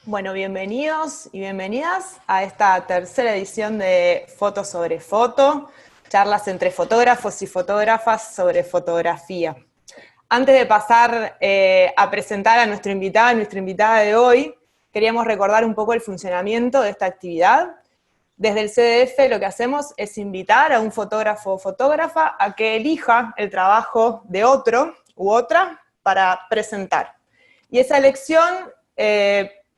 Bueno, bienvenidos y bienvenidas a esta tercera edición de Foto sobre Foto, charlas entre fotógrafos y fotógrafas sobre fotografía. Antes de pasar a presentar a nuestra invitada de hoy, queríamos recordar un poco el funcionamiento de esta actividad. Desde el CDF lo que hacemos es invitar a un fotógrafo o fotógrafa a que elija el trabajo de otro u otra para presentar. Y esa elección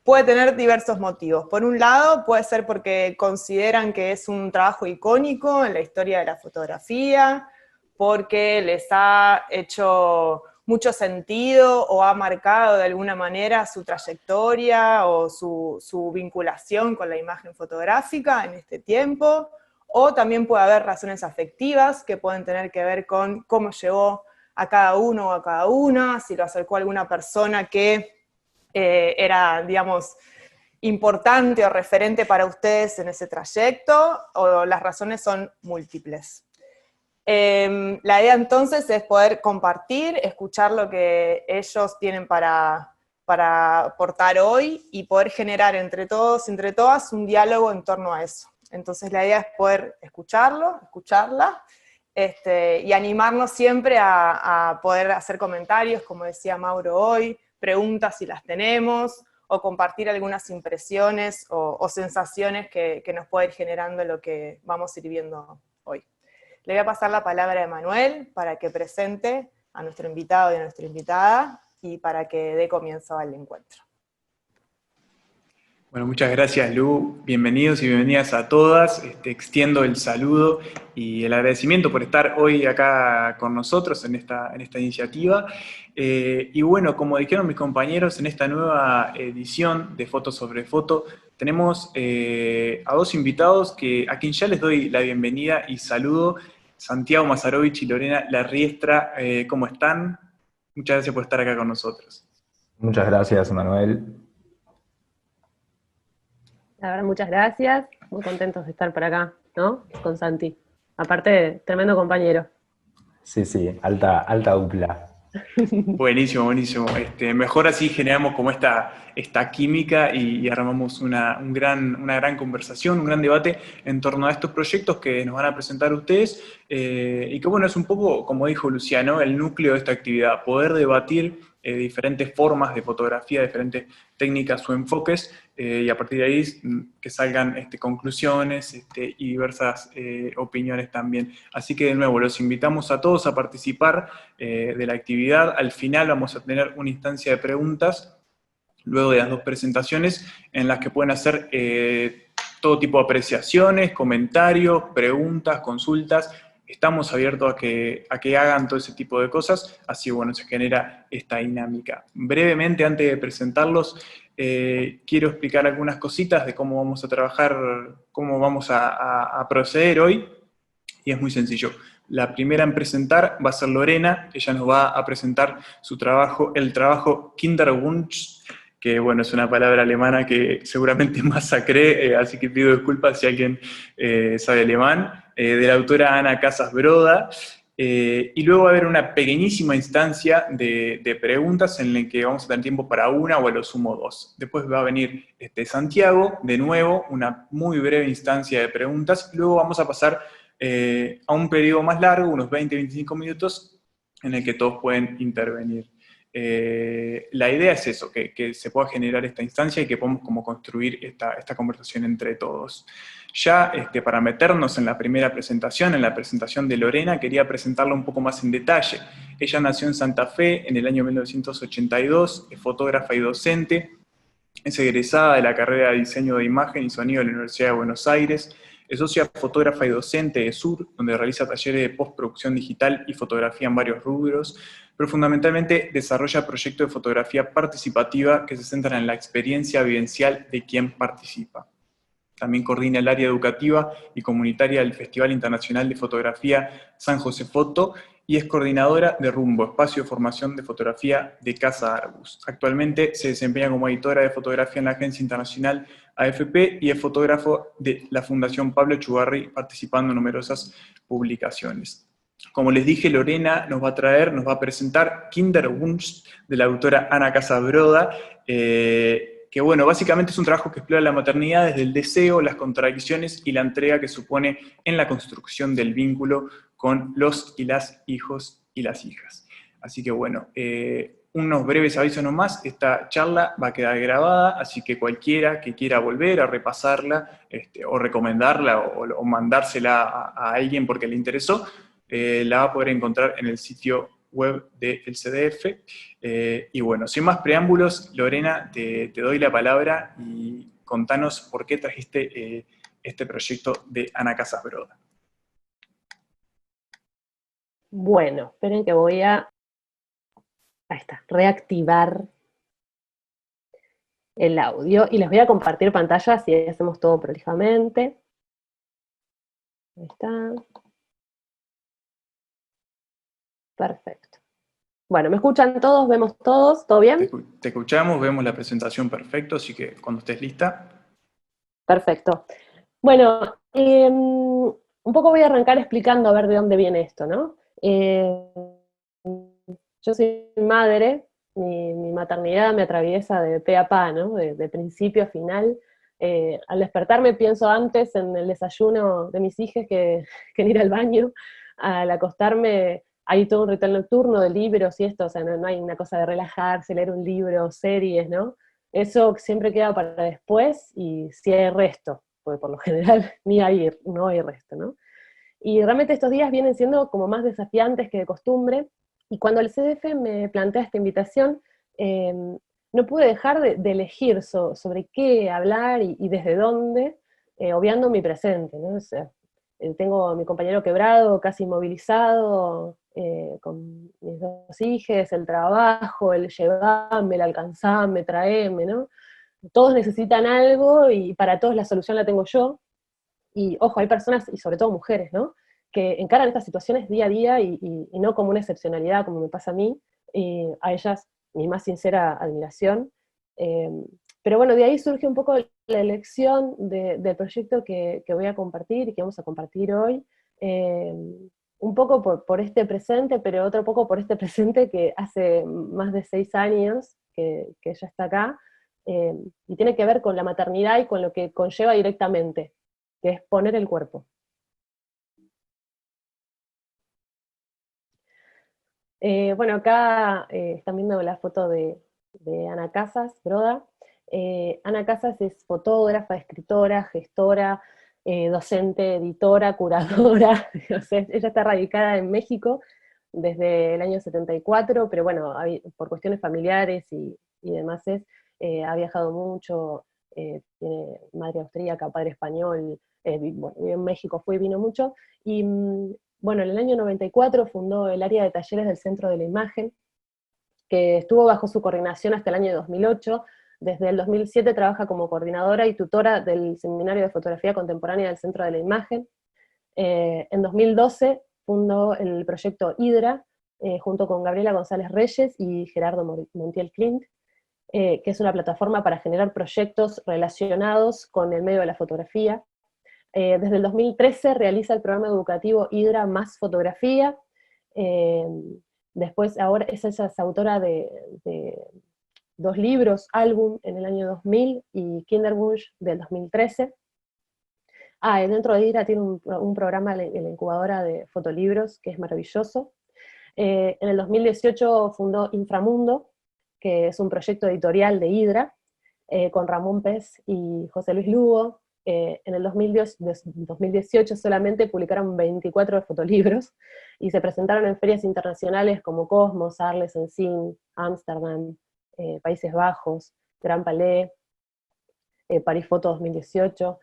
puede tener diversos motivos. Por un lado, puede ser porque consideran que es un trabajo icónico en la historia de la fotografía, porque les ha hecho mucho sentido o ha marcado de alguna manera su trayectoria o su vinculación con la imagen fotográfica en este tiempo, o también puede haber razones afectivas que pueden tener que ver con cómo llegó a cada uno o a cada una, si lo acercó a alguna persona que era, digamos, importante o referente para ustedes en ese trayecto, o las razones son múltiples. La idea entonces es poder compartir, escuchar lo que ellos tienen para aportar hoy y poder generar entre todos, entre todas, un diálogo en torno a eso. Entonces la idea es poder escucharlo, escucharla, y animarnos siempre a poder hacer comentarios, como decía Mauro hoy, preguntas si las tenemos, o compartir algunas impresiones o sensaciones que nos puede ir generando lo que vamos a ir viendo hoy. Le voy a pasar la palabra a Manuel para que presente a nuestro invitado y a nuestra invitada y para que dé comienzo al encuentro. Bueno, muchas gracias Lu, bienvenidos y bienvenidas a todas, extiendo el saludo y el agradecimiento por estar hoy acá con nosotros en esta iniciativa. Y bueno, como dijeron mis compañeros, en esta nueva edición de Foto sobre Foto, tenemos a dos invitados a quien ya les doy la bienvenida y saludo. Santiago Mazarovich y Lorena Larriestra, ¿cómo están? Muchas gracias por estar acá con nosotros. Muchas gracias, Manuel. La verdad, muchas gracias. Muy contentos de estar por acá, ¿no? Con Santi. Aparte, tremendo compañero. Sí, alta dupla. Buenísimo, buenísimo. Mejor así generamos como esta química y armamos una gran conversación, un gran debate en torno a estos proyectos que nos van a presentar ustedes y que bueno, es un poco, como dijo Luciano, el núcleo de esta actividad, poder debatir diferentes formas de fotografía, diferentes técnicas o enfoques y a partir de ahí que salgan conclusiones y diversas opiniones también. Así que de nuevo, los invitamos a todos a participar de la actividad. Al final vamos a tener una instancia de preguntas, luego de las dos presentaciones, en las que pueden hacer todo tipo de apreciaciones, comentarios, preguntas, consultas. Estamos abiertos a que hagan todo ese tipo de cosas, así bueno, se genera esta dinámica. Brevemente, antes de presentarlos, quiero explicar algunas cositas de cómo vamos a trabajar, cómo vamos a proceder hoy, y es muy sencillo. La primera en presentar va a ser Lorena, ella nos va a presentar su trabajo, el trabajo Kinderwunsch, que bueno, es una palabra alemana que seguramente masacré, así que pido disculpas si alguien sabe alemán, de la autora Ana Casas Broda, y luego va a haber una pequeñísima instancia de preguntas en la que vamos a tener tiempo para una o a lo sumo dos. Después va a venir Santiago, de nuevo, una muy breve instancia de preguntas, y luego vamos a pasar a un periodo más largo, unos 20-25 minutos, en el que todos pueden intervenir. La idea es eso, que se pueda generar esta instancia y que podamos como construir esta conversación entre todos. Ya para meternos en la primera presentación, en la presentación de Lorena, quería presentarla un poco más en detalle. Ella nació en Santa Fe en el año 1982, es fotógrafa y docente, es egresada de la carrera de Diseño de Imagen y Sonido de la Universidad de Buenos Aires, es socia fotógrafa y docente de SUR, donde realiza talleres de postproducción digital y fotografía en varios rubros, pero fundamentalmente desarrolla proyectos de fotografía participativa que se centran en la experiencia vivencial de quien participa. También coordina el área educativa y comunitaria del Festival Internacional de Fotografía San José Foto y es coordinadora de Rumbo, espacio de formación de fotografía de Casa Arbus. Actualmente se desempeña como editora de fotografía en la agencia internacional AFP y es fotógrafo de la Fundación Pablo Echugarri, participando en numerosas publicaciones. Como les dije, Lorena nos va a presentar Kinderwunsch, de la autora Ana Casabroda, que que bueno, básicamente es un trabajo que explora la maternidad desde el deseo, las contradicciones y la entrega que supone en la construcción del vínculo con los y las hijos y las hijas. Así que bueno, unos breves avisos nomás, esta charla va a quedar grabada, así que cualquiera que quiera volver a repasarla, o recomendarla, o mandársela a alguien porque le interesó, la va a poder encontrar en el sitio web del CDF. Y bueno, sin más preámbulos, Lorena, te doy la palabra y contanos por qué trajiste este proyecto de Ana Casas Broda. Bueno, esperen que voy a... Ahí está, reactivar el audio y les voy a compartir pantalla así hacemos todo prolijamente. Ahí está. Perfecto. Bueno, ¿me escuchan todos? ¿Vemos todos? ¿Todo bien? Te escuchamos, vemos la presentación perfecto, así que cuando estés lista. Perfecto. Bueno, un poco voy a arrancar explicando a ver de dónde viene esto, ¿no? Yo soy madre, mi maternidad me atraviesa de pe a pa, ¿no? De principio a final. Al despertarme pienso antes en el desayuno de mis hijas que en ir al baño. Al acostarme hay todo un ritual nocturno de libros y esto, o sea, no hay una cosa de relajarse, leer un libro, series, ¿no? Eso siempre queda para después y si hay resto, porque por lo general no hay resto, ¿no? Y realmente estos días vienen siendo como más desafiantes que de costumbre, y cuando el CDF me plantea esta invitación, eh, no pude dejar de elegir sobre qué hablar y desde dónde, obviando mi presente, ¿no? O sea, tengo a mi compañero quebrado, casi inmovilizado, con mis dos hijas, el trabajo, el llevarme, el alcanzarme, traerme, ¿no? Todos necesitan algo y para todos la solución la tengo yo. Y ojo, hay personas, y sobre todo mujeres, ¿no? Que encaran estas situaciones día a día y no como una excepcionalidad, como me pasa a mí, y a ellas mi más sincera admiración. Eh, pero bueno, de ahí surge un poco la elección del proyecto que voy a compartir y que vamos a compartir hoy, eh, un poco por este presente, pero otro poco por este presente que hace más de 6 años que ella está acá, y tiene que ver con la maternidad y con lo que conlleva directamente, que es poner el cuerpo. Bueno, acá están viendo la foto de Ana Casas Broda. Ana Casas es fotógrafa, escritora, gestora, docente, editora, curadora. O sea, ella está radicada en México desde el año 74, pero bueno, por cuestiones familiares y demás ha viajado mucho, tiene madre austríaca, padre español, bueno, vive en México, fue y vino mucho, y bueno, en el año 94 fundó el área de talleres del Centro de la Imagen, que estuvo bajo su coordinación hasta el año 2008. Desde el 2007 trabaja como coordinadora y tutora del Seminario de Fotografía Contemporánea del Centro de la Imagen. En 2012 fundó el proyecto Hidra, junto con Gabriela González Reyes y Gerardo Montiel Clint, que es una plataforma para generar proyectos relacionados con el medio de la fotografía. Desde el 2013 realiza el programa educativo Hidra más Fotografía. Después, ahora ella es autora de 2 libros, álbum en el año 2000 y Kinderwunsch del 2013. Y dentro de Hidra tiene un programa en la incubadora de fotolibros que es maravilloso. En el 2018 fundó Inframundo, que es un proyecto editorial de Hidra, con Ramón Pez y José Luis Lugo. En el 2018 solamente publicaron 24 fotolibros y se presentaron en ferias internacionales como Cosmos, Arles en Sin, Ámsterdam, Países Bajos, Gran Palais, París Foto 2018.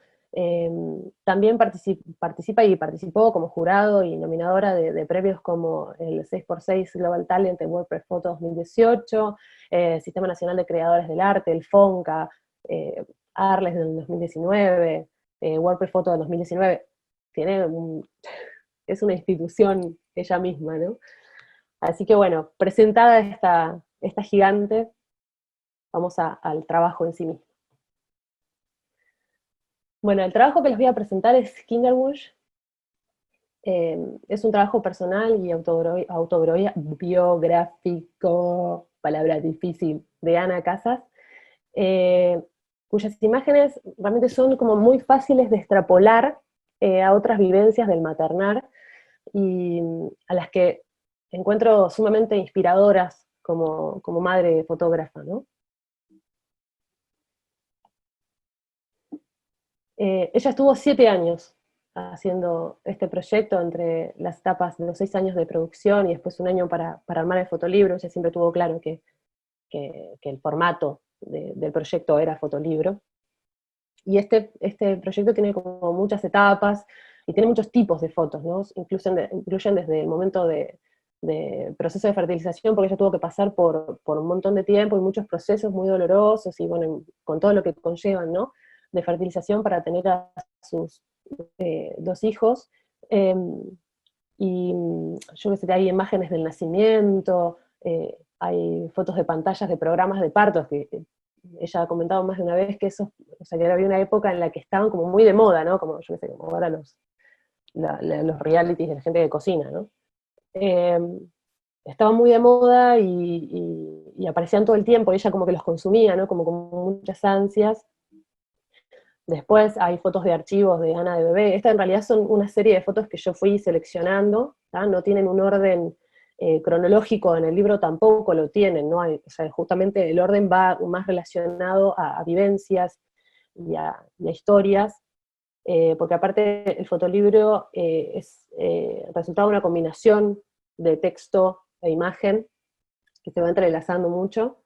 También participa y participó como jurado y nominadora de premios como el 6x6 Global Talent en WordPress Photo 2018, Sistema Nacional de Creadores del Arte, el FONCA, Arles del 2019, WordPress Photo del 2019. Es una institución ella misma, ¿no? Así que bueno, presentada esta gigante, vamos al trabajo en sí mismo. Bueno, el trabajo que les voy a presentar es Kinderwunsch. Es un trabajo personal y autobiográfico, palabra difícil, de Ana Casas. cuyas imágenes realmente son como muy fáciles de extrapolar a otras vivencias del maternar, y a las que encuentro sumamente inspiradoras como madre fotógrafa, ¿no? Ella estuvo 7 años haciendo este proyecto entre las etapas de los 6 años de producción y después un año para armar el fotolibro. Ella siempre tuvo claro que el formato del proyecto era fotolibro. Y este proyecto tiene como muchas etapas y tiene muchos tipos de fotos, ¿no? Incluyen desde el momento de proceso de fertilización, porque ella tuvo que pasar por un montón de tiempo y muchos procesos muy dolorosos, y bueno, con todo lo que conllevan, ¿no? De fertilización para tener a sus 2 hijos. Eh, y yo que sé, hay imágenes del nacimiento, hay fotos de pantallas de programas de partos, que ella ha comentado más de una vez que eso, o sea, que había una época en la que estaban como muy de moda, ¿no? Como, yo qué sé, como ahora los realities de la gente que cocina, ¿no? Estaban muy de moda y aparecían todo el tiempo, y ella como que los consumía, ¿no? Como con muchas ansias. Después hay fotos de archivos de Ana de bebé. Esta en realidad son una serie de fotos que yo fui seleccionando, ¿tá? No tienen un orden cronológico, en el libro tampoco lo tienen, ¿no? O sea, justamente el orden va más relacionado a vivencias y a historias, porque aparte el fotolibro es resultado de una combinación de texto e imagen que se va entrelazando mucho.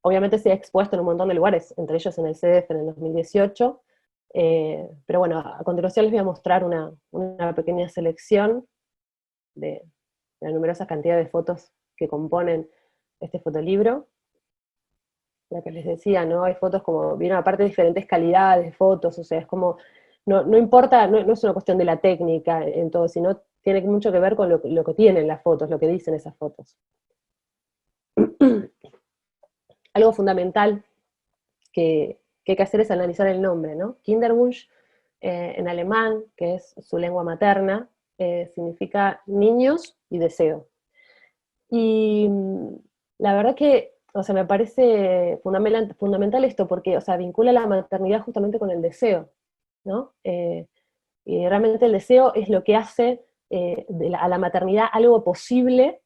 Obviamente se ha expuesto en un montón de lugares, entre ellos en el CDF en el 2018, pero bueno, a continuación les voy a mostrar una pequeña selección de la numerosa cantidad de fotos que componen este fotolibro. La que les decía, ¿no? Hay fotos como, vienen aparte de diferentes calidades de fotos, o sea, es como, no importa, no es una cuestión de la técnica en todo, sino tiene mucho que ver con lo que tienen las fotos, lo que dicen esas fotos. Algo fundamental que hay que hacer es analizar el nombre, ¿no? Kinderwunsch, en alemán, que es su lengua materna, significa niños y deseo. Y la verdad que, o sea, me parece fundamental esto, porque, o sea, vincula la maternidad justamente con el deseo, ¿no? Y realmente el deseo es lo que hace a la maternidad algo posible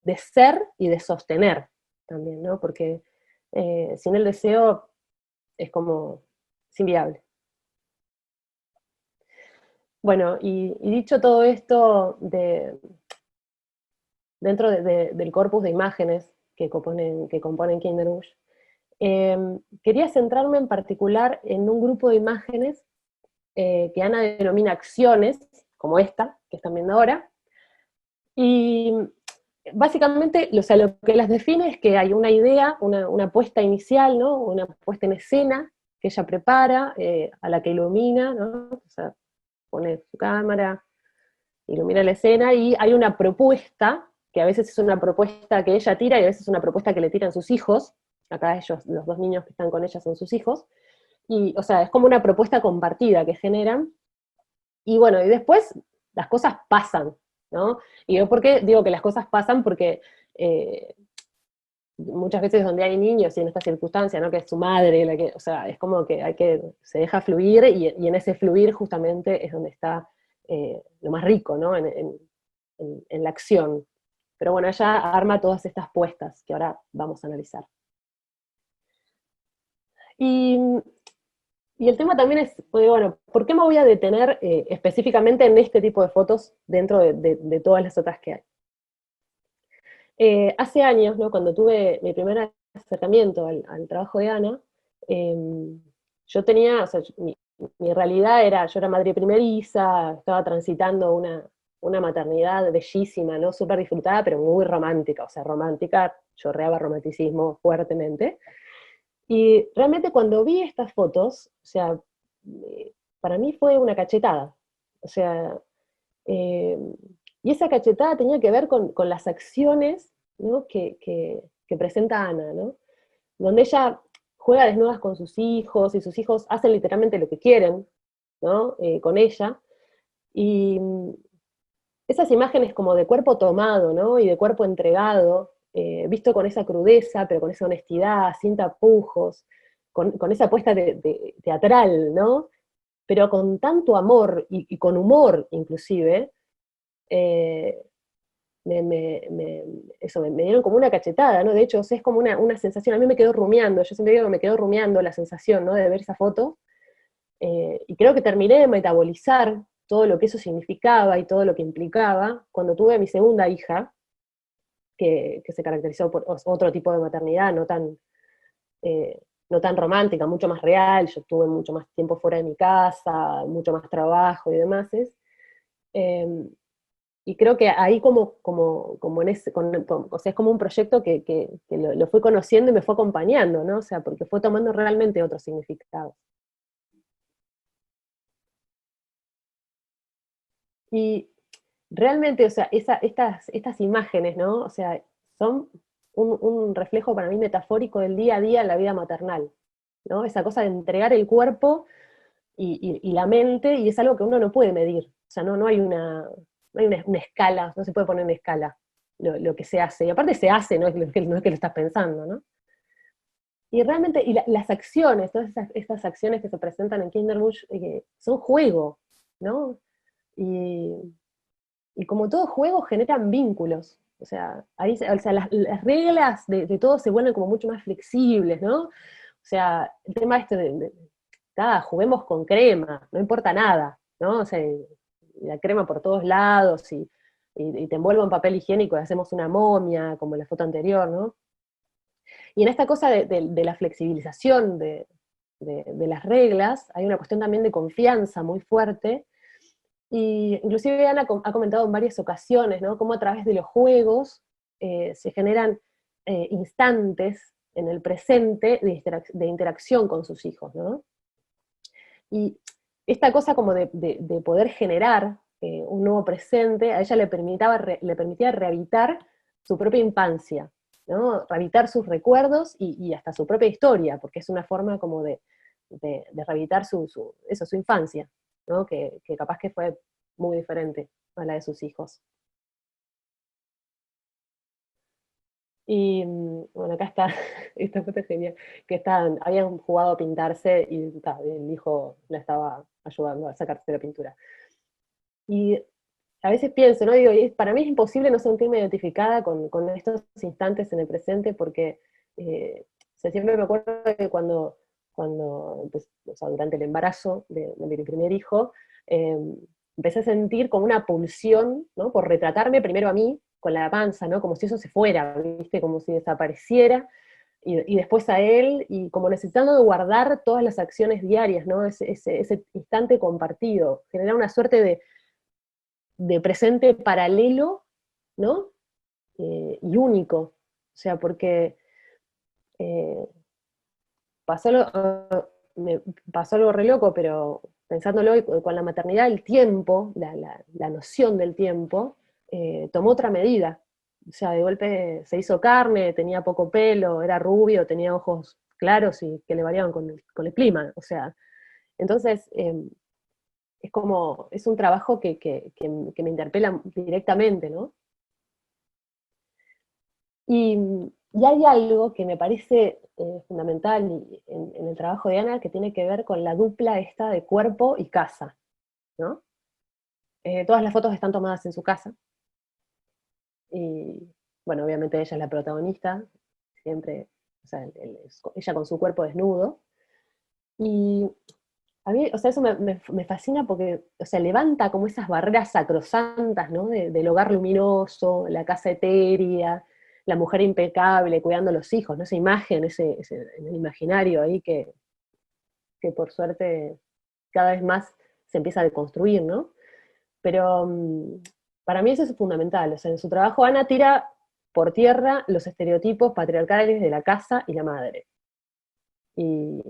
de ser y de sostener también, ¿no? Porque sin el deseo es como, es inviable. Bueno, y dicho todo esto dentro del corpus de imágenes que componen Kinderwunsch, quería centrarme en particular en un grupo de imágenes que Ana denomina acciones, como esta, que están viendo ahora, y básicamente, o sea, lo que las define es que hay una idea, una puesta inicial, ¿no? Una puesta en escena que ella prepara, a la que ilumina, ¿no? O sea, pone su cámara, ilumina la escena, y hay una propuesta, que a veces es una propuesta que ella tira y a veces es una propuesta que le tiran sus hijos. Acá ellos, los 2 niños que están con ella son sus hijos, y, o sea, es como una propuesta compartida que generan, y bueno, y después las cosas pasan, ¿no? Y yo, ¿por qué digo que las cosas pasan? Porque muchas veces donde hay niños y en esta circunstancia, ¿no? Que es su madre, la que, o sea, es como que se deja fluir, y en ese fluir justamente es donde está lo más rico, ¿no? En la acción. Pero bueno, ella arma todas estas puestas que ahora vamos a analizar. Y el tema también es, bueno, ¿por qué me voy a detener específicamente en este tipo de fotos dentro de todas las otras que hay? Hace años, ¿no? Cuando tuve mi primer acercamiento al trabajo de Ana, yo tenía, o sea, mi realidad era, yo era madre primeriza, estaba transitando una maternidad bellísima, ¿no? Súper disfrutada, pero muy romántica, o sea, romántica, chorreaba romanticismo fuertemente. Y realmente cuando vi estas fotos, o sea, para mí fue una cachetada. O sea, y esa cachetada tenía que ver con las acciones, ¿no? que presenta Ana, ¿no? Donde ella juega desnudas con sus hijos, y sus hijos hacen literalmente lo que quieren, ¿no? Con ella. Y esas imágenes como de cuerpo tomado, ¿no? Y de cuerpo entregado, visto con esa crudeza, pero con esa honestidad, sin tapujos, con esa apuesta teatral, ¿no? Pero con tanto amor y con humor inclusive, eh, me dieron como una cachetada, ¿no? De hecho, o sea, es como una sensación, a mí me quedó rumiando, yo siempre digo que me quedó rumiando la sensación, ¿no? De ver esa foto, y creo que terminé de metabolizar todo lo que eso significaba y todo lo que implicaba cuando tuve a mi segunda hija, que se caracterizó por otro tipo de maternidad, no tan romántica, mucho más real, yo tuve mucho más tiempo fuera de mi casa, mucho más trabajo y demás. Eh, y creo que ahí como en ese, o sea, es como un proyecto que lo fui conociendo y me fue acompañando, ¿no? O sea, porque fue tomando realmente otro significado. Y realmente, o sea, estas imágenes, ¿no? O sea, son un reflejo para mí metafórico del día a día en la vida maternal, ¿no? Esa cosa de entregar el cuerpo y la mente, y es algo que uno no puede medir. O sea, no hay una escala, no se puede poner en escala lo que se hace. Y aparte se hace, no es que lo estás pensando, ¿no? Y realmente, las acciones, todas estas acciones que se presentan en Kinderbush, son juego, ¿no? Y, y como todo juego generan vínculos. O sea, o sea, las reglas de todo se vuelven como mucho más flexibles, ¿no? O sea, el tema este juguemos con crema, no importa nada, ¿no? O sea, la crema por todos lados y te envuelvo en papel higiénico y hacemos una momia, como en la foto anterior, ¿no? Y en esta cosa de la flexibilización de las reglas, hay una cuestión también de confianza muy fuerte, y inclusive Ana ha comentado en varias ocasiones, ¿no? Cómo a través de los juegos se generan instantes en el presente de interacción con sus hijos, ¿no? Y esta cosa como de poder generar un nuevo presente, a ella le permitía rehabilitar su propia infancia, ¿no? Rehabilitar sus recuerdos y hasta su propia historia, porque es una forma como de rehabilitar su infancia, ¿no? Que capaz que fue muy diferente a la de sus hijos. Y bueno, acá está, esta foto es genial, que habían jugado a pintarse y el hijo la estaba ayudando a sacarse la pintura. Y a veces pienso, ¿no? Digo, para mí es imposible no sentirme identificada con estos instantes en el presente porque o sea, siempre me acuerdo de cuando pues, o sea, durante el embarazo de mi primer hijo, eh, empecé a sentir como una pulsión, ¿no? Por retratarme primero a mí, con la panza, ¿no? Como si eso se fuera, ¿viste? Como si desapareciera, y después a él, y como necesitando de guardar todas las acciones diarias, ¿no? Ese instante compartido, generar una suerte de presente paralelo, ¿no? Y único. O sea, porque eh, pasó, me pasó algo re loco, pero pensándolo hoy, con la maternidad, el tiempo, la noción del tiempo, tomó otra medida. O sea, de golpe se hizo carne, tenía poco pelo, era rubio, tenía ojos claros y que le variaban con el clima. O sea, entonces es un trabajo que me interpela directamente, ¿no? Y, y hay algo que me parece fundamental en el trabajo de Ana, que tiene que ver con la dupla esta de cuerpo y casa, ¿no? Todas las fotos están tomadas en su casa, y bueno, obviamente ella es la protagonista, siempre, o sea, ella con su cuerpo desnudo, y a mí, o sea, eso me fascina porque, o sea, levanta como esas barreras sacrosantas, ¿no? Del hogar luminoso, la casa etérea, la mujer impecable cuidando a los hijos, ¿no? Esa imagen, en el imaginario ahí que por suerte cada vez más se empieza a deconstruir, ¿no? Pero para mí eso es fundamental, o sea, en su trabajo Ana tira por tierra los estereotipos patriarcales de la casa y la madre. Y,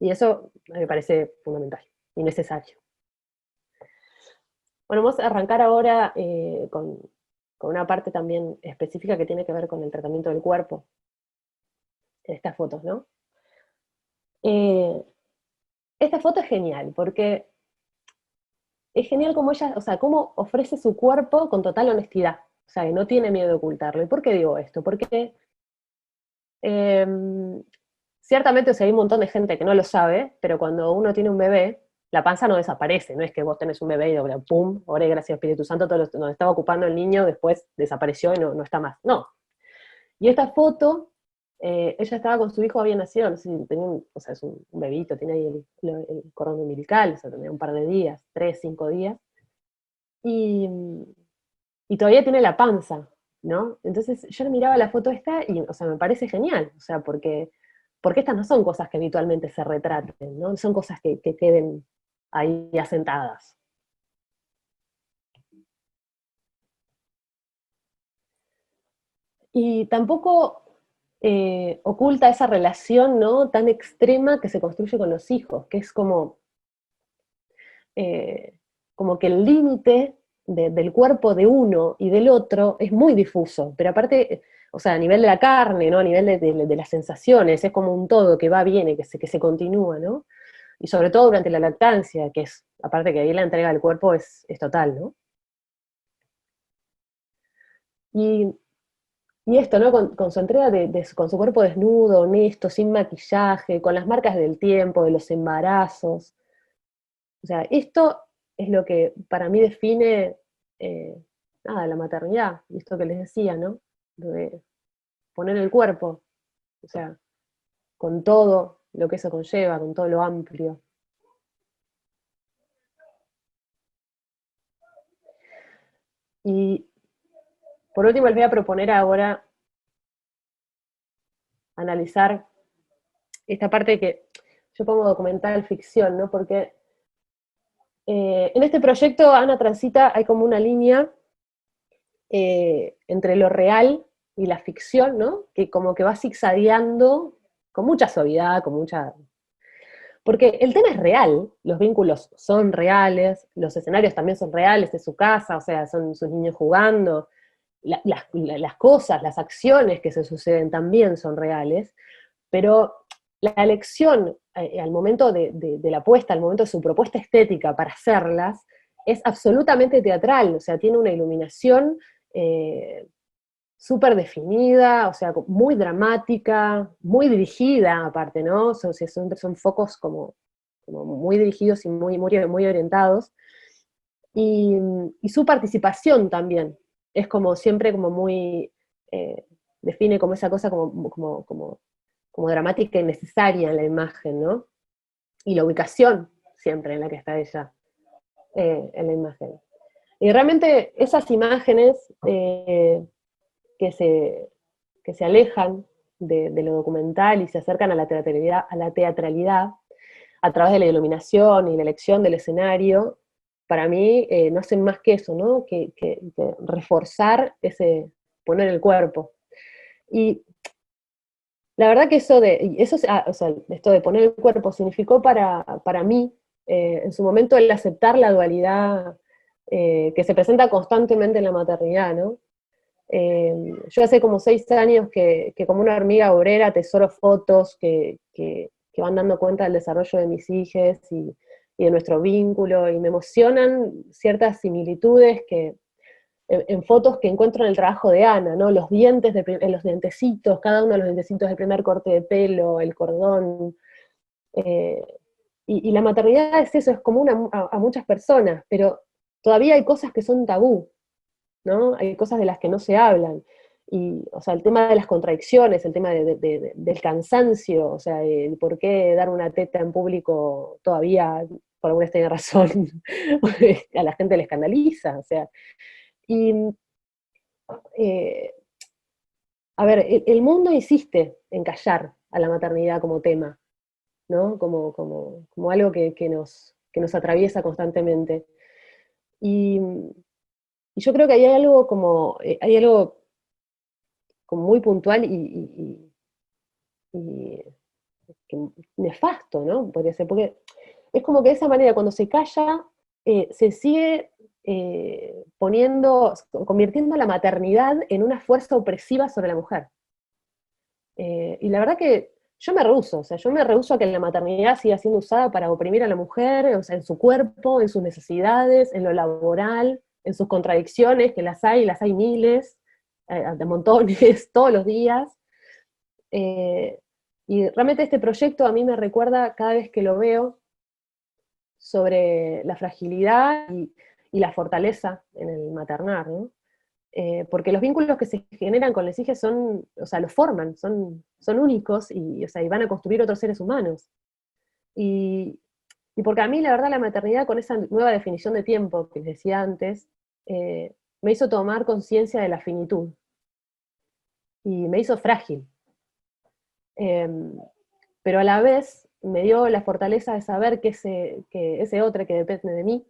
y eso me parece fundamental y necesario. Bueno, vamos a arrancar ahora con una parte también específica que tiene que ver con el tratamiento del cuerpo, en estas fotos, ¿no? Eh, esta foto es genial, porque es genial como ella, o sea, cómo ofrece su cuerpo con total honestidad, o sea, que no tiene miedo de ocultarlo. ¿Y por qué digo esto? Porque ciertamente, o sea, hay un montón de gente que no lo sabe, pero cuando uno tiene un bebé, la panza no desaparece, no es que vos tenés un bebé y doble, pum, ore, gracias Espíritu Santo, todo lo donde estaba ocupando el niño, después desapareció y no está más. No. Y esta foto, ella estaba con su hijo, había nacido, no sé si tenía o sea, es un bebito, tiene ahí el cordón umbilical, o sea, tenía un par de días, 3, 5 días, y, y todavía tiene la panza, ¿no? Entonces yo miraba la foto esta y, o sea, me parece genial, o sea, porque estas no son cosas que habitualmente se retraten, ¿no? Son cosas que queden ahí asentadas. Y tampoco oculta esa relación, ¿no?, tan extrema que se construye con los hijos, que es eh, como que el límite del cuerpo de uno y del otro es muy difuso, pero aparte, o sea, a nivel de la carne, ¿no?, a nivel de las sensaciones, es como un todo que va, viene, que se continúa, ¿no? Y sobre todo durante la lactancia, que es, aparte que ahí la entrega del cuerpo es total, ¿no? Y, y esto, ¿no? Con su entrega con su cuerpo desnudo, honesto, sin maquillaje, con las marcas del tiempo, de los embarazos. O sea, esto es lo que para mí define, eh, nada, la maternidad, y esto que les decía, ¿no? De poner el cuerpo, o sea, con todo lo que eso conlleva, con todo lo amplio. Y por último les voy a proponer ahora analizar esta parte que yo pongo documental ficción, ¿no? Porque en este proyecto Ana transita, hay como una línea entre lo real y la ficción, ¿no? Que como que va zigzagueando con mucha suavidad, con mucha... Porque el tema es real, los vínculos son reales, los escenarios también son reales, es su casa, o sea, son sus niños jugando, las cosas, las acciones que se suceden también son reales, pero la elección al momento de la puesta, al momento de su propuesta estética para hacerlas, es absolutamente teatral, o sea, tiene una iluminación súper definida, o sea, muy dramática, muy dirigida aparte, ¿no? Son focos como muy dirigidos y muy orientados, y, y su participación también, es como siempre como muy, eh, define como esa cosa como dramática y necesaria en la imagen, ¿no? Y la ubicación siempre en la que está ella en la imagen. Y realmente esas imágenes que, se, que se alejan de lo documental y se acercan a la teatralidad a través de la iluminación y la elección del escenario, para mí no hacen más que eso, ¿no? Que reforzar poner el cuerpo. Y la verdad que o sea, esto de poner el cuerpo significó para mí, en su momento, el aceptar la dualidad que se presenta constantemente en la maternidad, ¿no? Yo hace como 6 años que como una hormiga obrera atesoro fotos que van dando cuenta del desarrollo de mis hijas y de nuestro vínculo, y me emocionan ciertas similitudes en fotos que encuentro en el trabajo de Ana, ¿no? Los dientes, los dientecitos, cada uno de los dientecitos del primer corte de pelo, el cordón. eh, y la maternidad es eso, es común a muchas personas, pero todavía hay cosas que son tabú, ¿no? Hay cosas de las que no se hablan. Y, o sea, el tema de las contradicciones, el tema del cansancio, o sea, el por qué dar una teta en público todavía, por alguna extraña razón, a la gente le escandaliza, o sea. Y eh, a ver, el mundo insiste en callar a la maternidad como tema, ¿no? Como algo que nos atraviesa constantemente. Y, y yo creo que ahí hay algo como muy puntual y nefasto, ¿no? Podría ser, porque es como que de esa manera, cuando se calla, se sigue convirtiendo la maternidad en una fuerza opresiva sobre la mujer. Y la verdad que yo me rehúso, o sea, yo me rehúso a que la maternidad siga siendo usada para oprimir a la mujer, o sea, en su cuerpo, en sus necesidades, en lo laboral, en sus contradicciones, que las hay miles, de montones, todos los días. Eh, Y realmente este proyecto a mí me recuerda cada vez que lo veo sobre la fragilidad y la fortaleza en el maternar, ¿no? Porque los vínculos que se generan con las hijas son, o sea, los forman, son únicos y, o sea, y van a construir otros seres humanos. Y, y porque a mí, la verdad, la maternidad, con esa nueva definición de tiempo que les decía antes, me hizo tomar conciencia de la finitud y me hizo frágil. Pero a la vez me dio la fortaleza de saber que ese otro que depende de mí,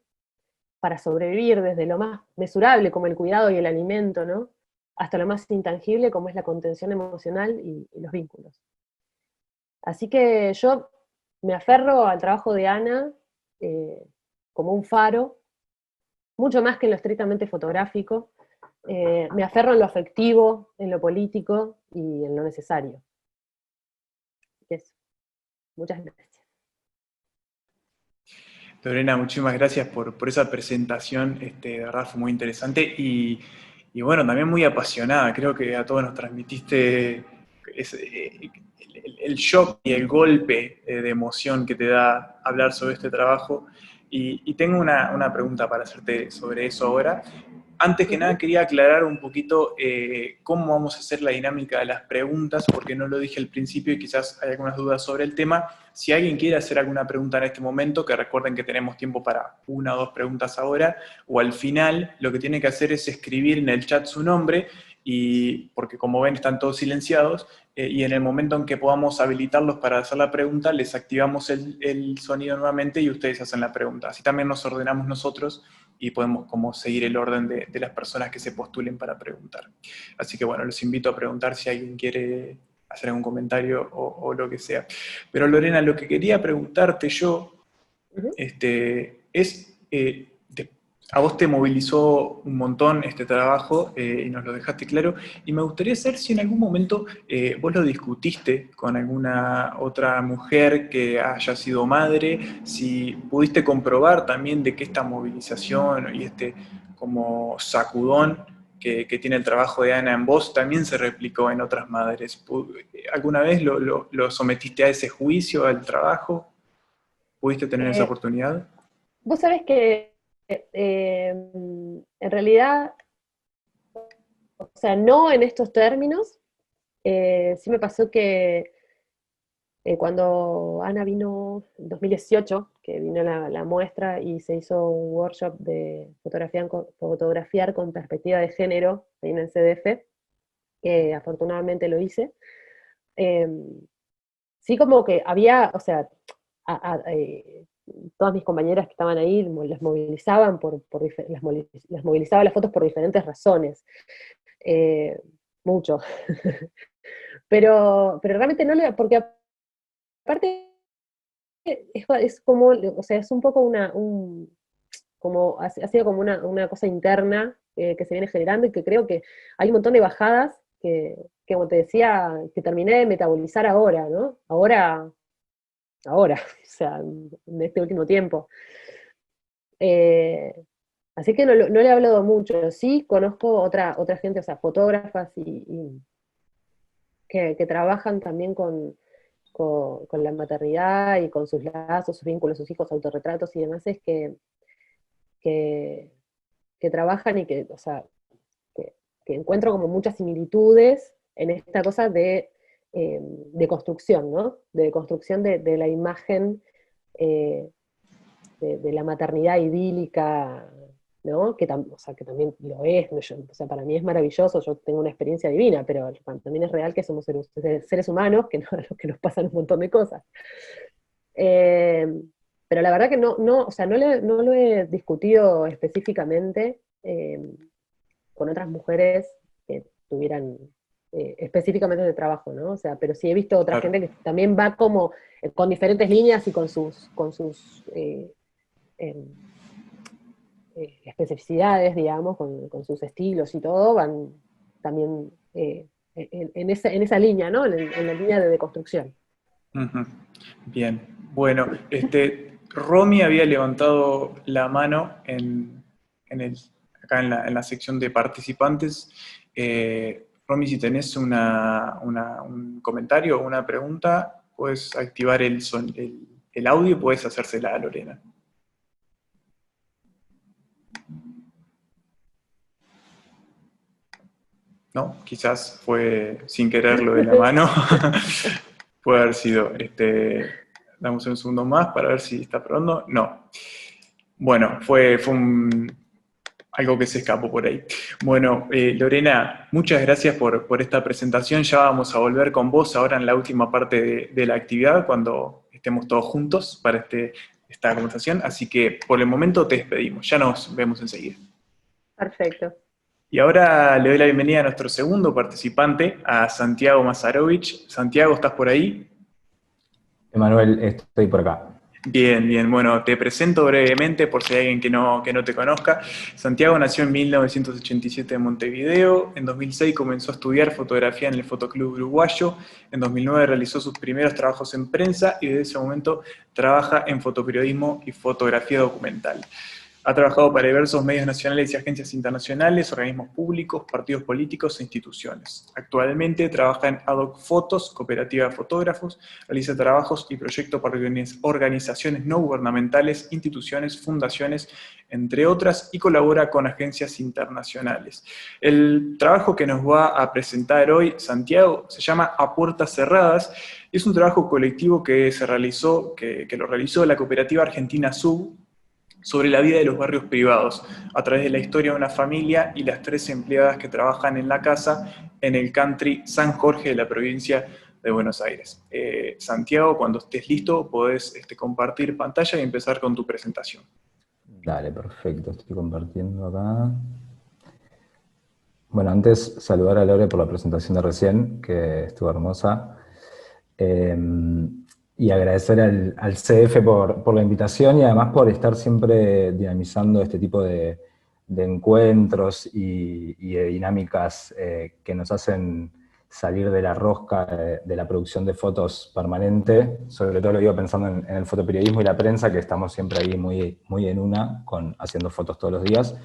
para sobrevivir desde lo más mesurable como el cuidado y el alimento, ¿no? Hasta lo más intangible como es la contención emocional y los vínculos. Así que yo me aferro al trabajo de Ana como un faro, mucho más que en lo estrictamente fotográfico. Me aferro en lo afectivo, en lo político y en lo necesario. Eso. Muchas gracias. Lorena, muchísimas gracias por esa presentación, de verdad fue muy interesante y bueno, también muy apasionada. Creo que a todos nos transmitiste el shock y el golpe de emoción que te da hablar sobre este trabajo. Y tengo una pregunta para hacerte sobre eso ahora. Antes que nada quería aclarar un poquito cómo vamos a hacer la dinámica de las preguntas, porque no lo dije al principio y quizás hay algunas dudas sobre el tema. Si alguien quiere hacer alguna pregunta en este momento, que recuerden que tenemos tiempo para una o dos preguntas ahora, o al final, lo que tiene que hacer es escribir en el chat su nombre, porque como ven están todos silenciados, y en el momento en que podamos habilitarlos para hacer la pregunta, les activamos el sonido nuevamente y ustedes hacen la pregunta. Así también nos ordenamos nosotros y podemos como seguir el orden de las personas que se postulen para preguntar. Así que bueno, los invito a preguntar si alguien quiere hacer algún comentario o lo que sea. Pero Lorena, lo que quería preguntarte yo es, a vos te movilizó un montón este trabajo y nos lo dejaste claro, y me gustaría saber si en algún momento vos lo discutiste con alguna otra mujer que haya sido madre, si pudiste comprobar también de que esta movilización y este como sacudón que tiene el trabajo de Ana en vos también se replicó en otras madres. ¿Alguna vez lo sometiste a ese juicio, al trabajo? ¿Pudiste tener esa oportunidad? Vos sabés que en realidad, o sea, no en estos términos. Sí me pasó que cuando Ana vino en 2018, que vino la muestra y se hizo un workshop de fotografiar con perspectiva de género ahí en el CDF, que afortunadamente lo hice, sí como que había, o sea, todas mis compañeras que estaban ahí las movilizaban las movilizaba las fotos por diferentes razones, mucho. Pero realmente no le, porque aparte es como, o sea, es un poco como, ha sido como una cosa interna que se viene generando y que creo que hay un montón de bajadas como te decía, que terminé de metabolizar ahora, ¿no? Ahora, o sea, en este último tiempo. Así que no le he hablado mucho, sí conozco otra gente, o sea, fotógrafas que trabajan también con la maternidad y con sus lazos, sus vínculos, sus hijos, autorretratos y demás, es que trabajan y que, o sea, que encuentro como muchas similitudes en esta cosa de construcción, ¿no? De construcción de la imagen de la maternidad idílica, ¿no? O sea, que también lo es, ¿no? O sea, para mí es maravilloso, yo tengo una experiencia divina, pero también es real que somos seres humanos, que nos pasan un montón de cosas. Pero la verdad que no, o sea, no lo he discutido específicamente con otras mujeres que tuvieran específicamente de trabajo, ¿no? O sea, pero sí he visto otra gente que también va como con diferentes líneas y con sus especificidades, digamos, con sus estilos y todo, van también en esa línea, ¿no? En la línea de deconstrucción. Bien, bueno, Romy había levantado la mano acá en la sección de participantes. Romy, si tenés un comentario o una pregunta, puedes activar el audio y puedes hacérsela a Lorena. ¿No? Quizás fue sin querer lo de la mano. Puede haber sido. Damos un segundo más para ver si está probando. No. Bueno, fue algo que se escapó por ahí. Bueno, Lorena, muchas gracias por esta presentación. Ya vamos a volver con vos ahora en la última parte de la actividad, cuando estemos todos juntos para esta conversación. Así que por el momento te despedimos. Ya nos vemos enseguida. Perfecto. Y ahora le doy la bienvenida a nuestro segundo participante, a Santiago Mazarovich. Santiago, ¿estás por ahí? Emanuel, estoy por acá. Bien, bien. Bueno, te presento brevemente por si hay alguien que no te conozca. Santiago nació en 1987 en Montevideo. En 2006 comenzó a estudiar fotografía en el Fotoclub Uruguayo. En 2009 realizó sus primeros trabajos en prensa y desde ese momento trabaja en fotoperiodismo y fotografía documental. Ha trabajado para diversos medios nacionales y agencias internacionales, organismos públicos, partidos políticos e instituciones. Actualmente trabaja en Ad Hoc Fotos, cooperativa de fotógrafos, realiza trabajos y proyectos para organizaciones no gubernamentales, instituciones, fundaciones, entre otras, y colabora con agencias internacionales. El trabajo que nos va a presentar hoy Santiago se llama A Puertas Cerradas. Es un trabajo colectivo que lo realizó la cooperativa argentina SUB, sobre la vida de los barrios privados, a través de la historia de una familia y las 3 empleadas que trabajan en la casa en el country San Jorge de la provincia de Buenos Aires. Santiago, cuando estés listo, podés compartir pantalla y empezar con tu presentación. Dale, perfecto, estoy compartiendo acá. Bueno, antes saludar a Lore por la presentación de recién, que estuvo hermosa. Y agradecer al CF por la invitación y además por estar siempre dinamizando este tipo de encuentros y de dinámicas que nos hacen salir de la rosca de la producción de fotos permanente. Sobre todo lo digo pensando en el fotoperiodismo y la prensa, que estamos siempre ahí muy en una, haciendo fotos todos los días,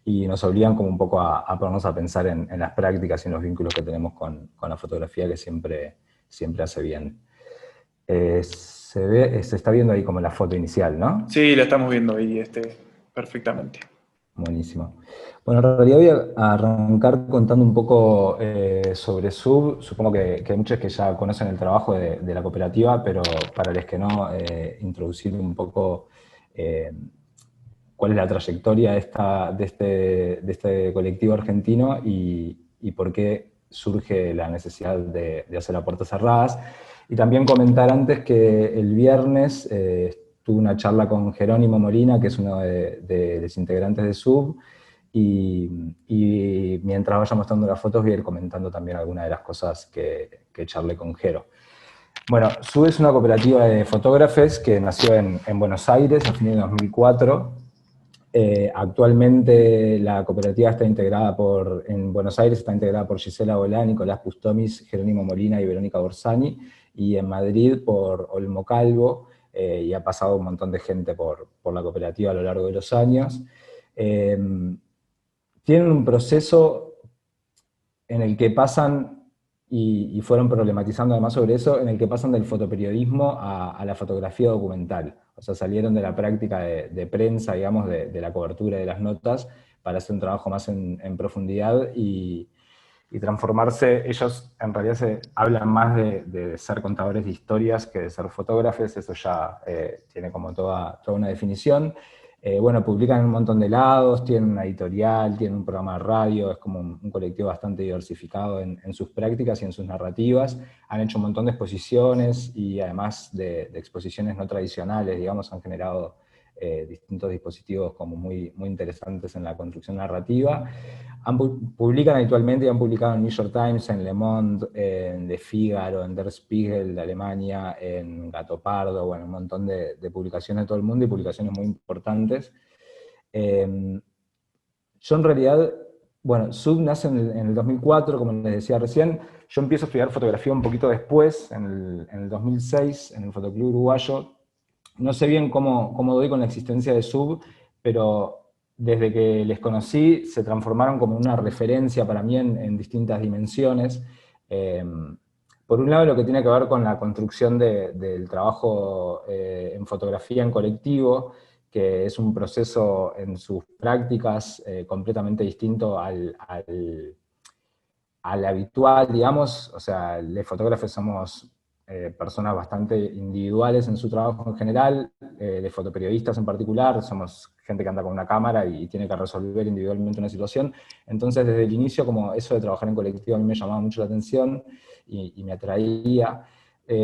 y nos obligan como un poco a ponernos a pensar en las prácticas y en los vínculos que tenemos con la fotografía, que siempre hace bien. Se está viendo ahí como la foto inicial, ¿no? Sí, la estamos viendo ahí perfectamente. Buenísimo. Bueno, en realidad voy a arrancar contando un poco sobre SUB. Supongo que hay muchos que ya conocen el trabajo de la cooperativa, pero para los que no, introducir un poco cuál es la trayectoria de este colectivo argentino y por qué surge la necesidad de hacer a puertas cerradas. Y también comentar antes que el viernes tuve una charla con Jerónimo Molina, que es uno de los integrantes de SUB, y mientras vaya mostrando las fotos voy a ir comentando también algunas de las cosas que charlé con Jero. Bueno, SUB es una cooperativa de fotógrafos que nació en Buenos Aires a fines de 2004. Actualmente la cooperativa está integrada en Buenos Aires está integrada por Gisela Bolá, Nicolás Pustomis, Jerónimo Molina y Verónica Borsani, y en Madrid por Olmo Calvo, y ha pasado un montón de gente por la cooperativa a lo largo de los años. Tienen un proceso en el que pasan, y fueron problematizando además sobre eso, en el que pasan del fotoperiodismo a la fotografía documental. O sea, salieron de la práctica de prensa, digamos, de la cobertura de las notas, para hacer un trabajo más en profundidad y transformarse. Ellos en realidad hablan más de ser contadores de historias que de ser fotógrafos. Eso ya tiene como toda una definición. Bueno, publican en un montón de lados, tienen una editorial, tienen un programa de radio, es como un colectivo bastante diversificado en sus prácticas y en sus narrativas. Han hecho un montón de exposiciones y además de exposiciones no tradicionales, digamos, han generado distintos dispositivos como muy interesantes en la construcción narrativa. Publican habitualmente y han publicado en New York Times, en Le Monde, en Le Figaro, en Der Spiegel de Alemania, en Gato Pardo, bueno, un montón de publicaciones de todo el mundo y publicaciones muy importantes. Yo en realidad, bueno, SUB nace en el 2004, como les decía recién. Yo empiezo a estudiar fotografía un poquito después, en el 2006, en el Fotoclub Uruguayo. No sé bien cómo doy con la existencia de SUB, pero desde que les conocí, se transformaron como una referencia para mí en distintas dimensiones. Por un lado, lo que tiene que ver con la construcción del trabajo en fotografía en colectivo, que es un proceso en sus prácticas completamente distinto al habitual, digamos. O sea, los fotógrafos somos personas bastante individuales en su trabajo en general, de fotoperiodistas en particular, somos gente que anda con una cámara y tiene que resolver individualmente una situación. Entonces, desde el inicio, como eso de trabajar en colectivo a mí me llamaba mucho la atención y me atraía.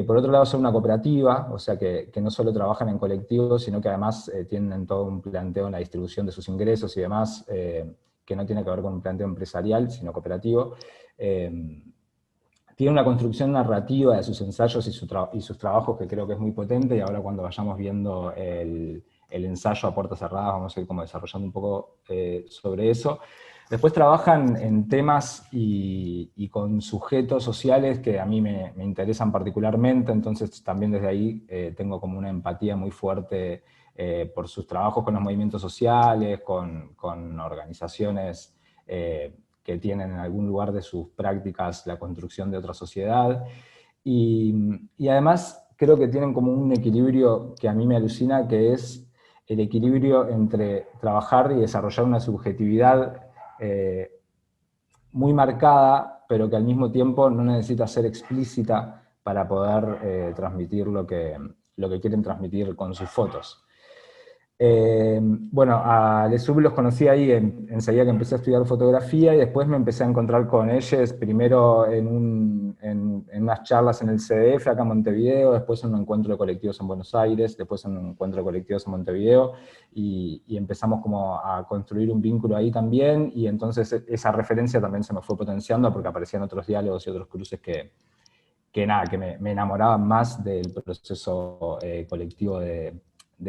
Por otro lado, son una cooperativa, o sea que no solo trabajan en colectivo, sino que además tienen todo un planteo en la distribución de sus ingresos y demás, que no tiene que ver con un planteo empresarial, sino cooperativo. Tiene una construcción narrativa de sus ensayos y sus trabajos que creo que es muy potente, y ahora cuando vayamos viendo el ensayo a puertas cerradas vamos a ir como desarrollando un poco sobre eso. Después trabajan en temas y con sujetos sociales que a mí me interesan particularmente, entonces también desde ahí tengo como una empatía muy fuerte por sus trabajos con los movimientos sociales, con organizaciones que tienen en algún lugar de sus prácticas la construcción de otra sociedad. Y además creo que tienen como un equilibrio que a mí me alucina, que es el equilibrio entre trabajar y desarrollar una subjetividad muy marcada, pero que al mismo tiempo no necesita ser explícita para poder transmitir lo que quieren transmitir con sus fotos. Bueno, a Les Sub los conocí ahí enseguida que empecé a estudiar fotografía, y después me empecé a encontrar con ellos, primero en unas charlas en el CDF acá en Montevideo, después en un encuentro de colectivos en Buenos Aires, después en un encuentro de colectivos en Montevideo, y empezamos como a construir un vínculo ahí también, y entonces esa referencia también se me fue potenciando porque aparecían otros diálogos y otros cruces que me enamoraban más del proceso colectivo de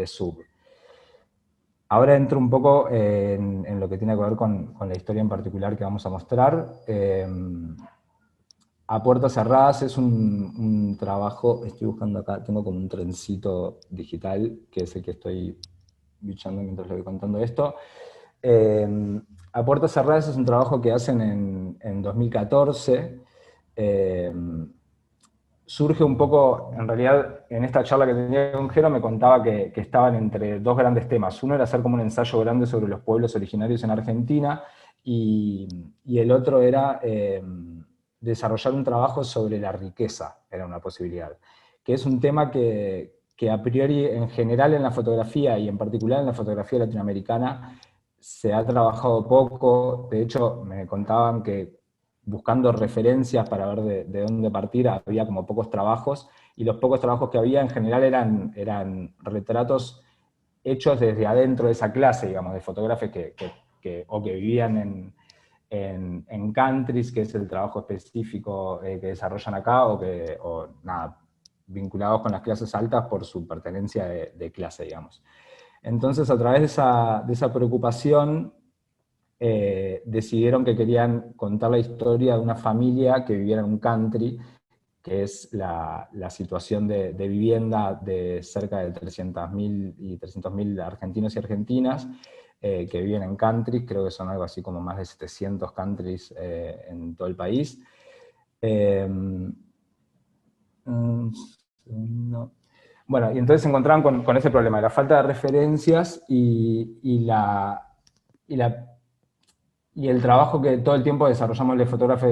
Sub. Ahora entro un poco en lo que tiene que ver con la historia en particular que vamos a mostrar. A puertas cerradas es un trabajo, estoy buscando acá, tengo como un trencito digital, que es el que estoy bichando mientras le voy contando esto. A puertas cerradas es un trabajo que hacen en 2014. Surge un poco, en realidad, en esta charla que tenía con Jero me contaba que estaban entre dos grandes temas. Uno era hacer como un ensayo grande sobre los pueblos originarios en Argentina, y el otro era desarrollar un trabajo sobre la riqueza, era una posibilidad. Que es un tema que a priori, en general en la fotografía, y en particular en la fotografía latinoamericana, se ha trabajado poco. De hecho, me contaban que buscando referencias para ver de dónde partir, había como pocos trabajos, y los pocos trabajos que había en general eran retratos hechos desde adentro de esa clase, digamos, de fotógrafos que vivían en countries, que es el trabajo específico que desarrollan acá, o nada, vinculados con las clases altas por su pertenencia de clase, digamos. Entonces, a través de esa preocupación, decidieron que querían contar la historia de una familia que viviera en un country, que es la situación de vivienda de cerca de 300.000 y 300.000 argentinos y argentinas que viven en countries. Creo que son algo así como más de 700 countries en todo el país. No. Bueno, y entonces se encontraban con ese problema de la falta de referencias y el trabajo que todo el tiempo desarrollamos los fotógrafos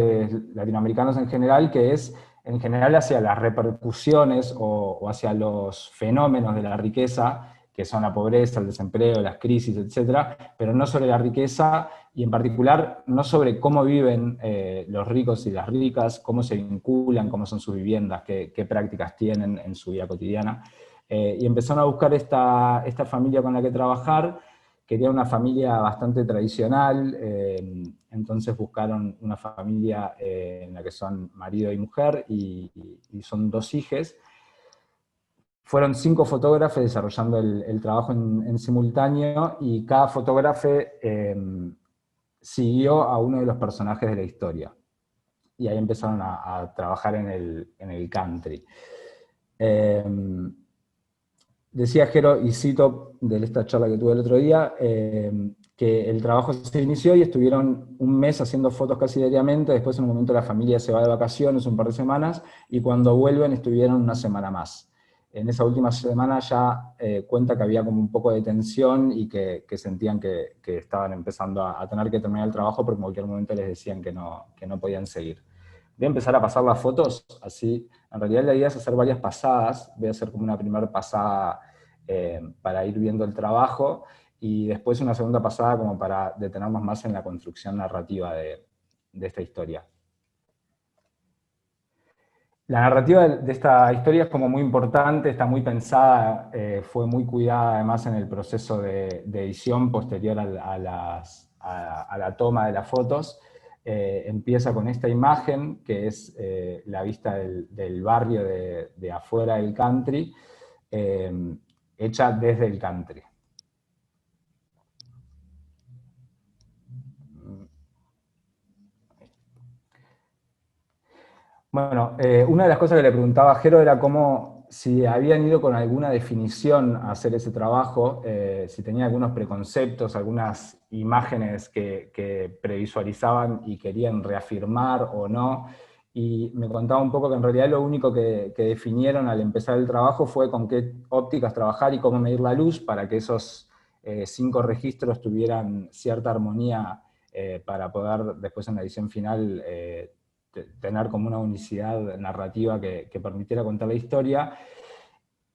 latinoamericanos en general, que es en general hacia las repercusiones o hacia los fenómenos de la riqueza, que son la pobreza, el desempleo, las crisis, etcétera, pero no sobre la riqueza, y en particular no sobre cómo viven los ricos y las ricas, cómo se vinculan, cómo son sus viviendas, qué prácticas tienen en su vida cotidiana. Y empezaron a buscar esta familia con la que trabajar. Quería una familia bastante tradicional, entonces buscaron una familia en la que son marido y mujer, y son 2 hijos. Fueron 5 fotógrafos desarrollando el trabajo en simultáneo, y cada fotógrafo siguió a uno de los personajes de la historia. Y ahí empezaron a trabajar en el country. Decía Jero, y cito de esta charla que tuve el otro día, que el trabajo se inició y estuvieron un mes haciendo fotos casi diariamente, después en un momento la familia se va de vacaciones un par de semanas, y cuando vuelven estuvieron una semana más. En esa última semana ya cuenta que había como un poco de tensión y que sentían que estaban empezando a tener que terminar el trabajo porque en cualquier momento les decían que no podían seguir. Voy a empezar a pasar las fotos, así, en realidad la idea es hacer varias pasadas, voy a hacer como una primera pasada para ir viendo el trabajo, y después una segunda pasada como para detenernos más en la construcción narrativa de esta historia. La narrativa de esta historia es como muy importante, está muy pensada, fue muy cuidada además en el proceso de edición posterior a la toma de las fotos. Empieza con esta imagen, que es la vista del barrio de afuera del country, hecha desde el country. Bueno, una de las cosas que le preguntaba a Jero era cómo, si habían ido con alguna definición a hacer ese trabajo, si tenían algunos preconceptos, algunas imágenes que previsualizaban y querían reafirmar o no. Y me contaba un poco que en realidad lo único que definieron al empezar el trabajo fue con qué ópticas trabajar y cómo medir la luz para que esos 5 registros tuvieran cierta armonía para poder después en la edición final tener como una unicidad narrativa que permitiera contar la historia.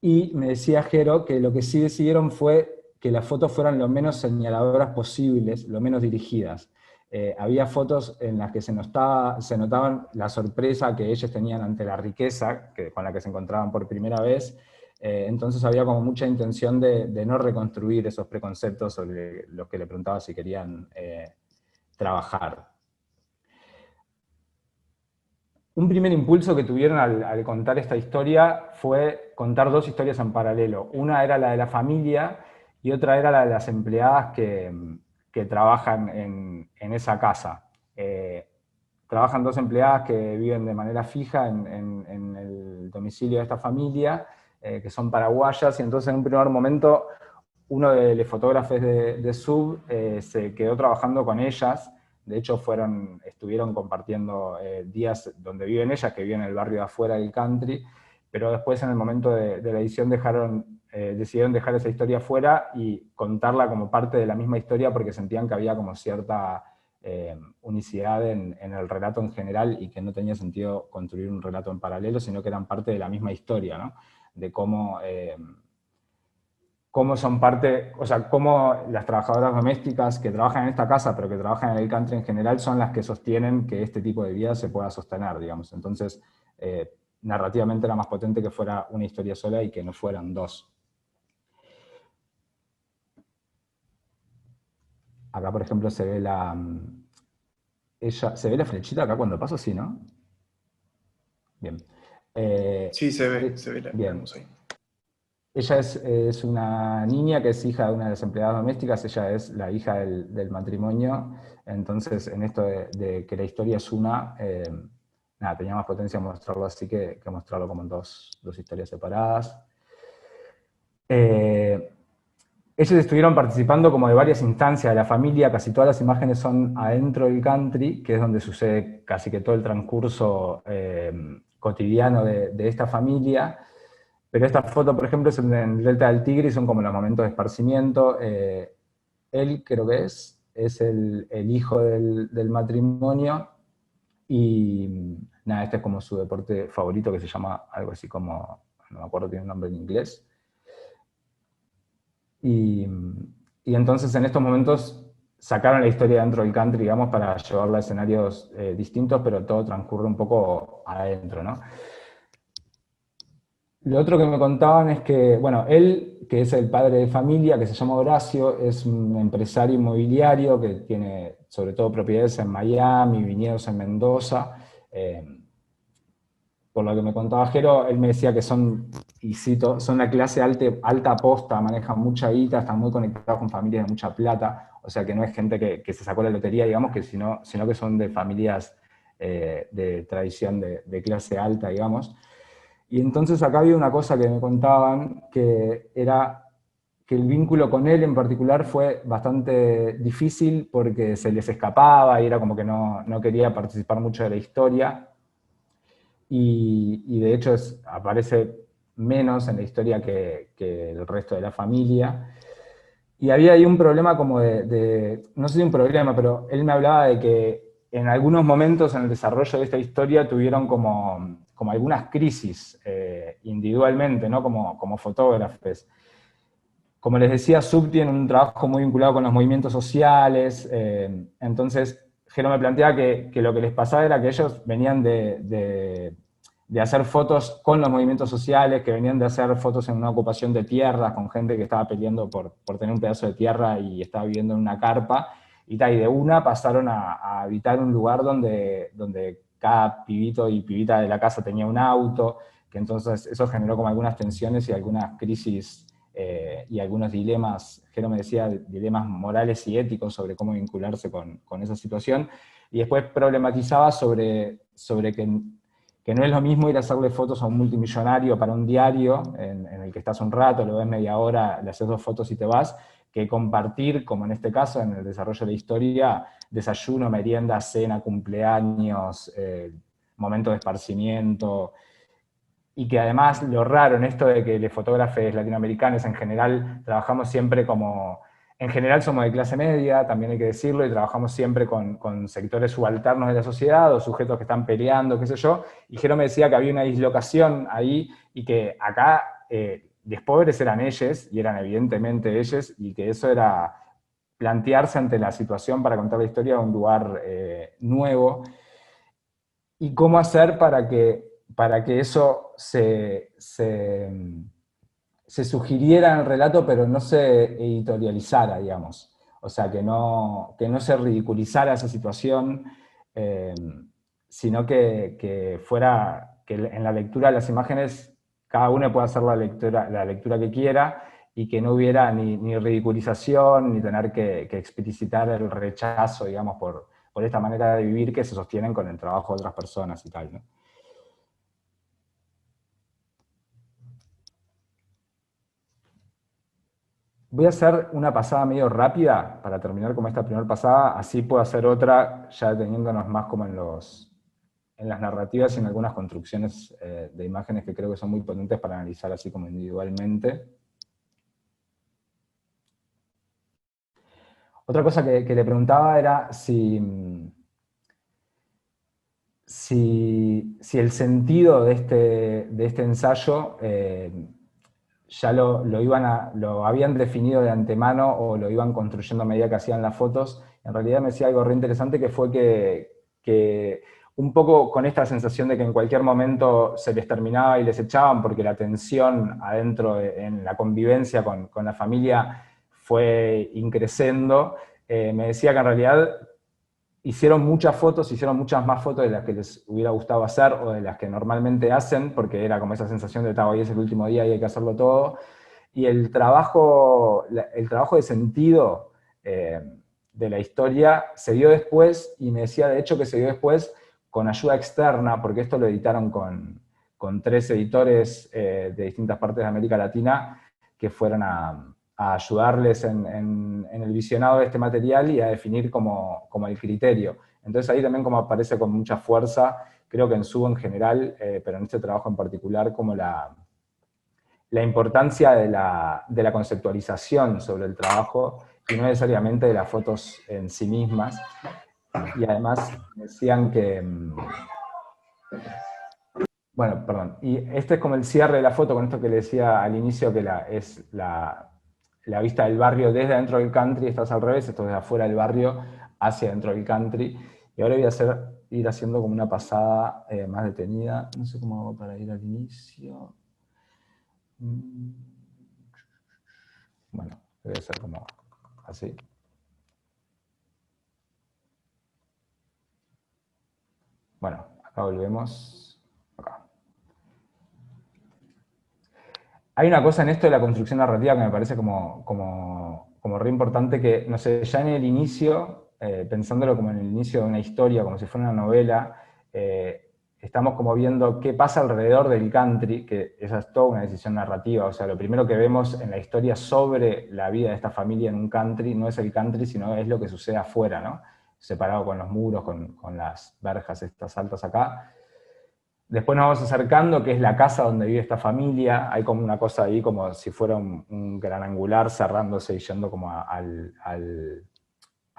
Y me decía Jero que lo que sí decidieron fue que las fotos fueran lo menos señaladoras posibles, lo menos dirigidas. Había fotos en las que se notaban la sorpresa que ellos tenían ante la riqueza con la que se encontraban por primera vez. Entonces había como mucha intención de no reconstruir esos preconceptos sobre los que le preguntaba si querían trabajar. Un primer impulso que tuvieron al contar esta historia fue contar 2 historias en paralelo. Una era la de la familia y otra era la de las empleadas que trabajan en esa casa. Trabajan 2 empleadas que viven de manera fija en el domicilio de esta familia, que son paraguayas, y entonces en un primer momento uno de los fotógrafos de Sub se quedó trabajando con ellas. De hecho, estuvieron compartiendo días donde viven ellas, que viven en el barrio de afuera del country, pero después en el momento de la edición decidieron dejar esa historia afuera y contarla como parte de la misma historia porque sentían que había como cierta unicidad en el relato en general y que no tenía sentido construir un relato en paralelo, sino que eran parte de la misma historia, ¿no? De cómo son parte, o sea, cómo las trabajadoras domésticas que trabajan en esta casa, pero que trabajan en el country en general, son las que sostienen que este tipo de vida se pueda sostener, digamos. Entonces, narrativamente era más potente que fuera una historia sola y que no fueran 2. Acá, por ejemplo, se ve ¿se ve la flechita acá cuando paso? Sí, ¿no? Bien. Sí, se ve la bien. vemos ahí. Ella es una niña que es hija de una de las empleadas domésticas, ella es la hija del matrimonio, entonces en esto de que la historia es una, nada, tenía más potencia mostrarlo así que mostrarlo como en dos historias separadas. Ellos estuvieron participando como de varias instancias de la familia, casi todas las imágenes son adentro del country, que es donde sucede casi que todo el transcurso cotidiano de esta familia. Pero esta foto, por ejemplo, es en el Delta del Tigre y son como los momentos de esparcimiento. Él, creo que es el hijo del matrimonio. Y nada, este es como su deporte favorito, que se llama algo así como, no me acuerdo, tiene un nombre en inglés. Y entonces en estos momentos sacaron la historia dentro del country, digamos, para llevarla a escenarios distintos, pero todo transcurre un poco adentro, ¿no? Lo otro que me contaban es que, bueno, él, que es el padre de familia, que se llama Horacio, es un empresario inmobiliario que tiene sobre todo propiedades en Miami, viñedos en Mendoza. Por lo que me contaba Jero, él me decía que son, y cito, son la clase alta posta, manejan mucha guita, están muy conectados con familias de mucha plata, o sea que no es gente que se sacó la lotería, digamos, sino que son de familias de tradición de clase alta, digamos. Y entonces acá había una cosa que me contaban, que era que el vínculo con él en particular fue bastante difícil porque se les escapaba y era como que no quería participar mucho de la historia. Y de hecho aparece menos en la historia que el resto de la familia. Y había ahí un problema como no sé si un problema, pero él me hablaba de que en algunos momentos en el desarrollo de esta historia tuvieron como algunas crisis individualmente, ¿no? Como fotógrafos. Como les decía, Sub tiene un trabajo muy vinculado con los movimientos sociales, entonces Jero me planteaba que lo que les pasaba era que ellos venían de hacer fotos con los movimientos sociales, que venían de hacer fotos en una ocupación de tierras, con gente que estaba peleando por tener un pedazo de tierra y estaba viviendo en una carpa, y de una pasaron a habitar un lugar donde cada pibito y pibita de la casa tenía un auto, que entonces eso generó como algunas tensiones y algunas crisis y algunos dilemas, Jero me decía, dilemas morales y éticos sobre cómo vincularse con esa situación, y después problematizaba sobre que no es lo mismo ir a hacerle fotos a un multimillonario para un diario, en el que estás un rato, lo ves media hora, le haces 2 fotos y te vas, que compartir, como en este caso, en el desarrollo de la historia, desayuno, merienda, cena, cumpleaños, momento de esparcimiento, y que además lo raro en esto de que los fotógrafos latinoamericanos en general trabajamos siempre en general somos de clase media, también hay que decirlo, y trabajamos siempre con sectores subalternos de la sociedad o sujetos que están peleando, qué sé yo, y Jero me decía que había una dislocación ahí y que acá los pobres eran ellos, y eran evidentemente ellos, y que eso era plantearse ante la situación para contar la historia de un lugar nuevo, y cómo hacer para que eso se sugiriera en el relato, pero no se editorializara, digamos. O sea, que no se ridiculizara esa situación, eh, sino que fuera, que en la lectura de las imágenes cada uno pueda hacer la lectura que quiera, y que no hubiera ni ridiculización, ni tener que explicitar el rechazo, digamos, por esta manera de vivir que se sostienen con el trabajo de otras personas y tal, ¿no? Voy a hacer una pasada medio rápida para terminar como esta primera pasada, así puedo hacer otra ya teniéndonos más como en las narrativas y en algunas construcciones de imágenes que creo que son muy potentes para analizar así como individualmente. Otra cosa que le preguntaba era si el sentido de este ensayo ya lo habían definido de antemano o lo iban construyendo a medida que hacían las fotos. En realidad me decía algo re interesante, que fue que un poco con esta sensación de que en cualquier momento se les terminaba y les echaban porque la tensión adentro en la convivencia con la familia fue increciendo, me decía que en realidad hicieron muchas fotos, hicieron muchas más fotos de las que les hubiera gustado hacer o de las que normalmente hacen, porque era como esa sensación de hoy es el último día y hay que hacerlo todo. Y el trabajo de sentido de la historia se dio después, y me decía de hecho que se dio después con ayuda externa, porque esto lo editaron con 3 editores de distintas partes de América Latina que fueron a ayudarles en el visionado de este material y a definir como el criterio. Entonces ahí también como aparece con mucha fuerza, creo que en Sub en general, pero en este trabajo en particular, como la importancia de la conceptualización sobre el trabajo y no necesariamente de las fotos en sí mismas. Y además decían que... Bueno, perdón. Y este es como el cierre de la foto, con esto que le decía al inicio, que es la vista del barrio desde adentro del country, estás al revés, esto es desde afuera del barrio hacia dentro del country. Y ahora voy a ir haciendo como una pasada más detenida. No sé cómo hago para ir al inicio. Bueno, voy a hacer como así. Bueno, acá volvemos. Acá. Hay una cosa en esto de la construcción narrativa que me parece como re importante, que, no sé, ya en el inicio, pensándolo como en el inicio de una historia, como si fuera una novela, estamos como viendo qué pasa alrededor del country, que esa es toda una decisión narrativa. O sea, lo primero que vemos en la historia sobre la vida de esta familia en un country no es el country, sino es lo que sucede afuera, ¿no? Separado con los muros, con las verjas estas altas acá. Después nos vamos acercando, que es la casa donde vive esta familia. Hay como una cosa ahí, como si fuera un gran angular cerrándose y yendo como a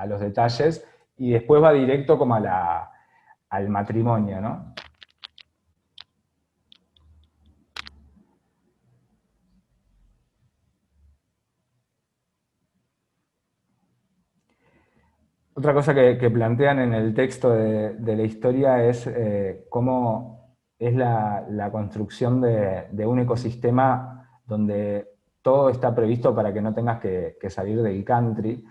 los detalles. Y después va directo como al matrimonio, ¿no? Otra cosa que plantean en el texto de la historia es cómo es la construcción de un ecosistema donde todo está previsto para que no tengas que salir del country,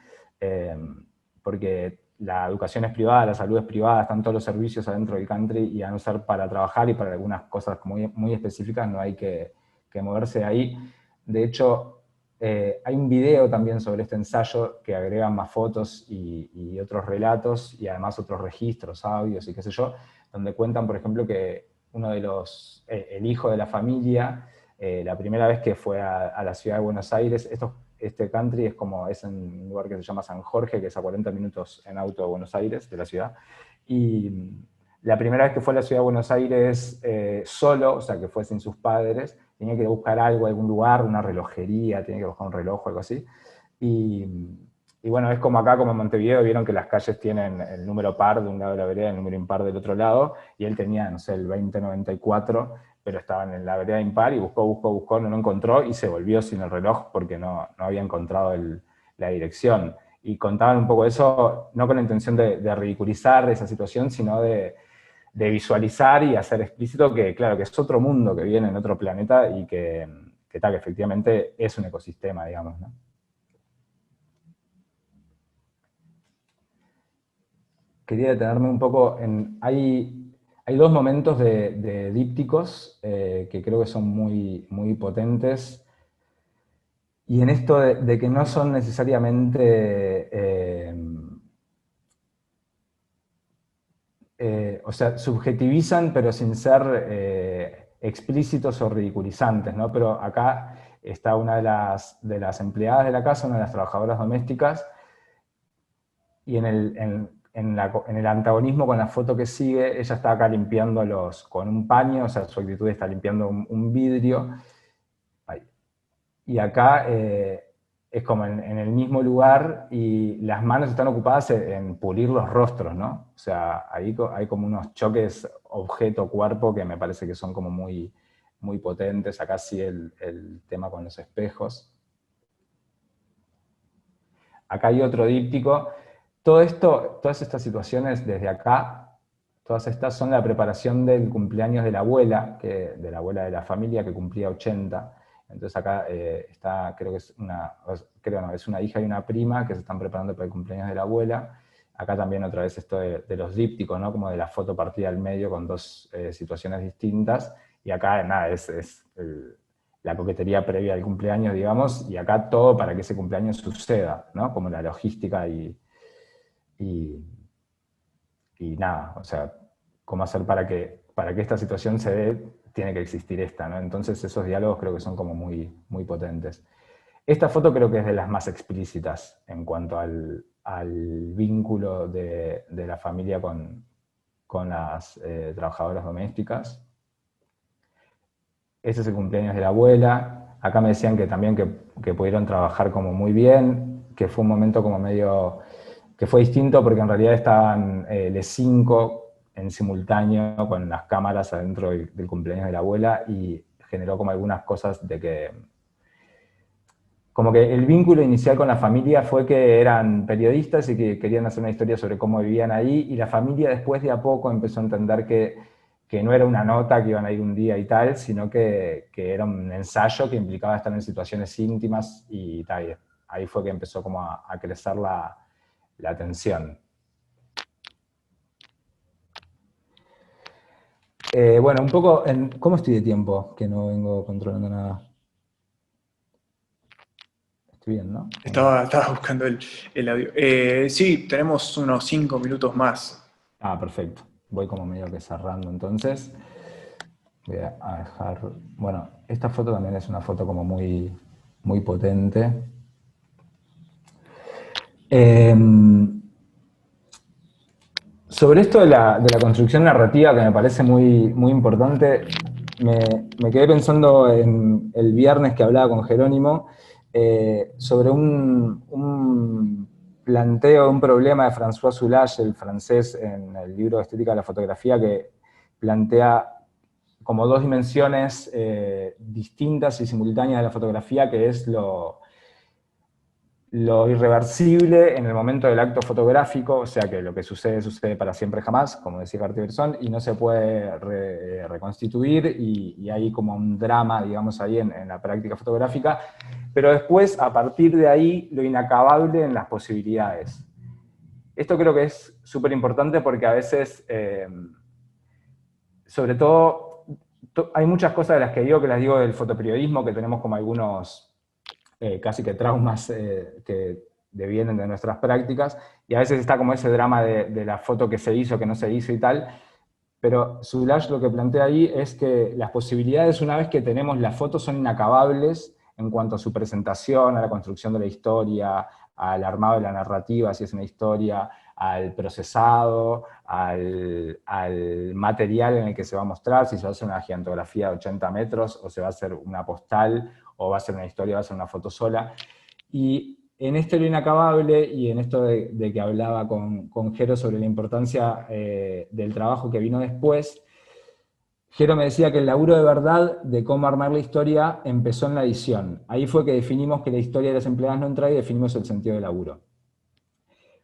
porque la educación es privada, la salud es privada, están todos los servicios adentro del country, y a no ser para trabajar y para algunas cosas muy, muy específicas no hay que moverse de ahí. De hecho, hay un video también sobre este ensayo que agrega más fotos y otros relatos, y además otros registros, audios y qué sé yo, donde cuentan, por ejemplo, que uno de el hijo de la familia, la primera vez que fue a la ciudad de Buenos Aires, este country es en un lugar que se llama San Jorge, que es a 40 minutos en auto de Buenos Aires, de la ciudad, y la primera vez que fue a la ciudad de Buenos Aires solo, o sea, que fue sin sus padres, tenía que buscar algo, algún lugar, una relojería, tenía que buscar un reloj o algo así. Y bueno, es como acá, como en Montevideo, vieron que las calles tienen el número par de un lado de la vereda y el número impar del otro lado, y él tenía, no sé, el 2094, pero estaban en la vereda impar, y buscó, no lo encontró, y se volvió sin el reloj porque no había encontrado la dirección. Y contaban un poco eso, no con la intención de ridiculizar esa situación, sino de visualizar y hacer explícito que, claro, que es otro mundo que viene en otro planeta y que efectivamente es un ecosistema, digamos, ¿no? Quería detenerme un poco en... Hay dos momentos de dípticos que creo que son muy, muy potentes, y en esto de que no son necesariamente... o sea, subjetivizan, pero sin ser explícitos o ridiculizantes, ¿no? Pero acá está una de las empleadas de la casa, una de las trabajadoras domésticas, y en el antagonismo con la foto que sigue, ella está acá limpiando con un paño, o sea, su actitud está limpiando un vidrio, y acá es como en el mismo lugar, y las manos están ocupadas en pulir los rostros, ¿no? O sea, ahí hay como unos choques objeto-cuerpo que me parece que son como muy, muy potentes. Acá sí el tema con los espejos. Acá hay otro díptico. Todo esto, todas estas situaciones desde acá, todas estas son la preparación del cumpleaños de la abuela, de la abuela de la familia, que cumplía 80. Entonces acá está, creo que es es una hija y una prima que se están preparando para el cumpleaños de la abuela. Acá también otra vez esto de los dípticos, ¿no? Como de la foto partida al medio con dos situaciones distintas. Y acá nada, la coquetería previa al cumpleaños, digamos, y acá todo para que ese cumpleaños suceda, ¿no? Como la logística y nada, o sea, cómo hacer para que esta situación se dé, tiene que existir esta, ¿no? Entonces esos diálogos creo que son como muy, muy potentes. Esta foto creo que es de las más explícitas en cuanto al vínculo de la familia con las trabajadoras domésticas. Este es el cumpleaños de la abuela. Acá me decían que también que pudieron trabajar como muy bien, que fue un momento como medio... que fue distinto porque en realidad estaban les 5 en simultáneo con las cámaras adentro del cumpleaños de la abuela, y generó como algunas cosas de que... como que el vínculo inicial con la familia fue que eran periodistas y que querían hacer una historia sobre cómo vivían ahí, y la familia después de a poco empezó a entender que no era una nota que iban a ir un día y tal, sino que era un ensayo que implicaba estar en situaciones íntimas y tal. Y ahí fue que empezó como a crecer la tensión. Bueno, un poco, ¿cómo estoy de tiempo? Que no vengo controlando nada. Estoy bien, ¿no? Estaba buscando el audio. Sí, tenemos unos 5 minutos más. Ah, perfecto. voy como medio que cerrando entonces. Voy a dejar, bueno, esta foto también es una foto como muy, muy potente. Sobre esto de la construcción narrativa, que me parece muy, muy importante, me quedé pensando en el viernes que hablaba con Jerónimo sobre un planteo, un problema de François Soulages, el francés, en el libro Estética de la Fotografía, que plantea como dos dimensiones distintas y simultáneas de la fotografía, que es lo irreversible en el momento del acto fotográfico, o sea que lo que sucede, sucede para siempre jamás, como decía Cartier-Bresson, y no se puede reconstituir, y hay como un drama, digamos, ahí en la práctica fotográfica, pero después, a partir de ahí, lo inacabable en las posibilidades. Esto creo que es súper importante porque a veces, sobre todo, hay muchas cosas de las que digo que las digo del fotoperiodismo, que tenemos como algunos casi que traumas que devienen de nuestras prácticas, y a veces está como ese drama de la foto que se hizo, que no se hizo y tal, pero Soulages lo que plantea ahí es que las posibilidades, una vez que tenemos las fotos, son inacabables en cuanto a su presentación, a la construcción de la historia, al armado de la narrativa, si es una historia, al procesado, al material en el que se va a mostrar, si se va a hacer una gigantografía de 80 metros, o se va a hacer una postal, o va a ser una historia, va a ser una foto sola. Y en este lo inacabable, y en esto de que hablaba con Jero sobre la importancia del trabajo que vino después, Jero me decía que el laburo de verdad de cómo armar la historia empezó en la edición. Ahí fue que definimos que la historia de las empleadas no entra y definimos el sentido del laburo.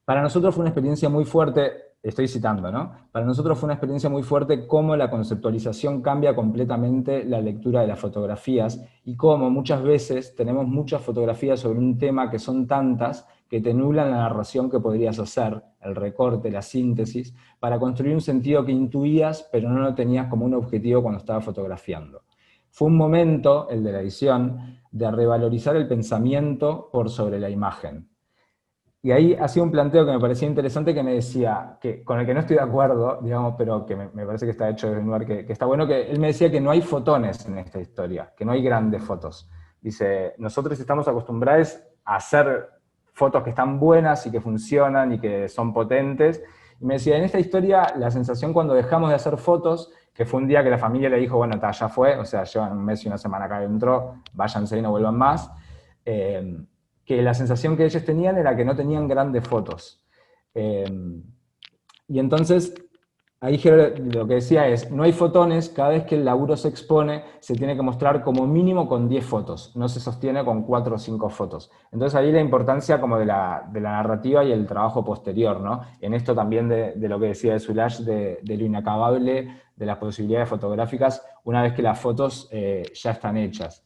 Para nosotros fue una experiencia muy fuerte, estoy citando, ¿no? Para nosotros fue una experiencia muy fuerte cómo la conceptualización cambia completamente la lectura de las fotografías, y cómo muchas veces tenemos muchas fotografías sobre un tema que son tantas que te nublan la narración que podrías hacer, el recorte, la síntesis, para construir un sentido que intuías, pero no lo tenías como un objetivo cuando estabas fotografiando. Fue un momento, el de la edición, de revalorizar el pensamiento por sobre la imagen. Y ahí hacía un planteo que me parecía interesante, que me decía, que, con el que no estoy de acuerdo, digamos, pero que me parece que está hecho desde un lugar que está bueno, que él me decía que no hay fotones en esta historia, que no hay grandes fotos. Dice, nosotros estamos acostumbrados a hacer fotos que están buenas y que funcionan y que son potentes. Y me decía, en esta historia, la sensación cuando dejamos de hacer fotos, que fue un día que la familia le dijo, bueno, ya fue, o sea, llevan un mes y una semana acá adentro, váyanse y no vuelvan más, que la sensación que ellos tenían era que no tenían grandes fotos. Y entonces, ahí lo que decía es, no hay fotones, cada vez que el laburo se expone, se tiene que mostrar como mínimo con 10 fotos, no se sostiene con 4 o 5 fotos. Entonces ahí la importancia como de la narrativa y el trabajo posterior, ¿no? En esto también de lo que decía de Soulages, de lo inacabable de las posibilidades fotográficas, una vez que las fotos ya están hechas.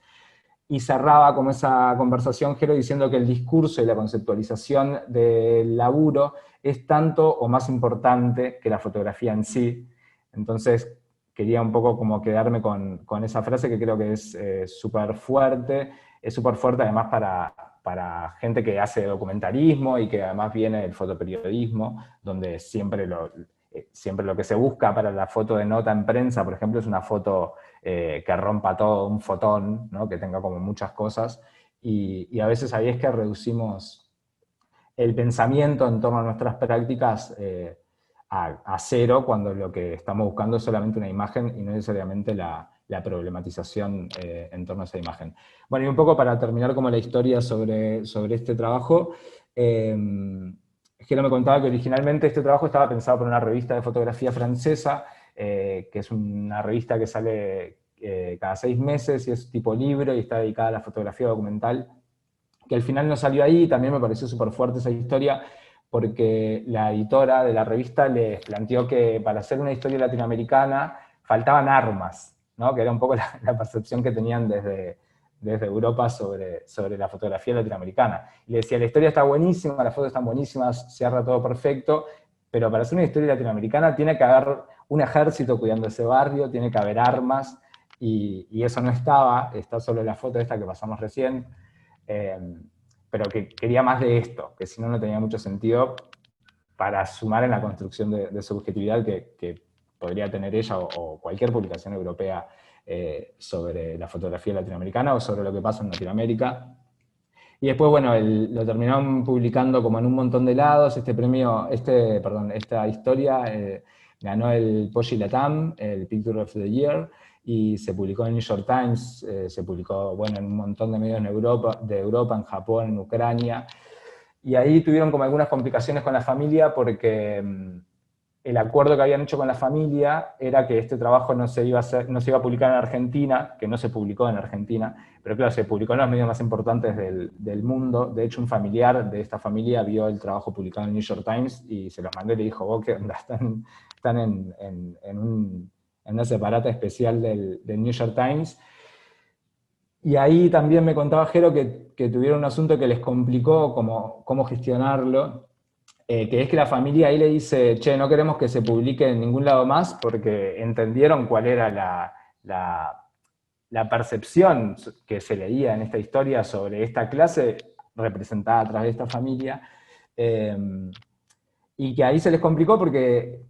Y cerraba como esa conversación, Jero, diciendo que el discurso y la conceptualización del laburo es tanto o más importante que la fotografía en sí. Entonces, quería un poco como quedarme con esa frase, que creo que es súper fuerte. Es súper fuerte además para gente que hace documentarismo y que además viene del fotoperiodismo, donde siempre lo que se busca para la foto de nota en prensa, por ejemplo, es una foto que rompa todo, un fotón, ¿no? Que tenga como muchas cosas, y a veces ahí es que reducimos el pensamiento en torno a nuestras prácticas a cero, cuando lo que estamos buscando es solamente una imagen y no necesariamente la problematización en torno a esa imagen. Bueno, y un poco para terminar como la historia sobre este trabajo, Gelo me contaba que originalmente este trabajo estaba pensado por una revista de fotografía francesa, que es una revista que sale cada 6 meses y es tipo libro y está dedicada a la fotografía documental, que al final no salió ahí. También me pareció súper fuerte esa historia, porque la editora de la revista les planteó que para hacer una historia latinoamericana faltaban armas, ¿no? Que era un poco la percepción que tenían desde Europa sobre la fotografía latinoamericana. Y le decía, la historia está buenísima, las fotos están buenísimas, cierra todo perfecto, pero para hacer una historia latinoamericana tiene que haber un ejército cuidando ese barrio, tiene que haber armas, y eso no está solo la foto esta que pasamos recién, pero que quería más de esto, que si no, no tenía mucho sentido para sumar en la construcción de subjetividad que podría tener ella o cualquier publicación europea sobre la fotografía latinoamericana o sobre lo que pasa en Latinoamérica. Y después, bueno, lo terminaron publicando como en un montón de lados. Esta historia ganó el Poggi Latam, el Picture of the Year, y se publicó en el New York Times, se publicó, bueno, en un montón de medios en Europa, en Japón, en Ucrania. Y ahí tuvieron como algunas complicaciones con la familia porque el acuerdo que habían hecho con la familia era que este trabajo no se iba a publicar en Argentina, que no se publicó en Argentina, pero claro, se publicó en los medios más importantes del mundo. De hecho, un familiar de esta familia vio el trabajo publicado en el New York Times y se los mandó y le dijo, vos, ¿qué onda? Están en una separata especial del New York Times. Y ahí también me contaba Jero que tuvieron un asunto que les complicó cómo gestionarlo, que es que la familia ahí le dice, che, no queremos que se publique en ningún lado más, porque entendieron cuál era la percepción que se leía en esta historia sobre esta clase representada a través de esta familia, y que ahí se les complicó porque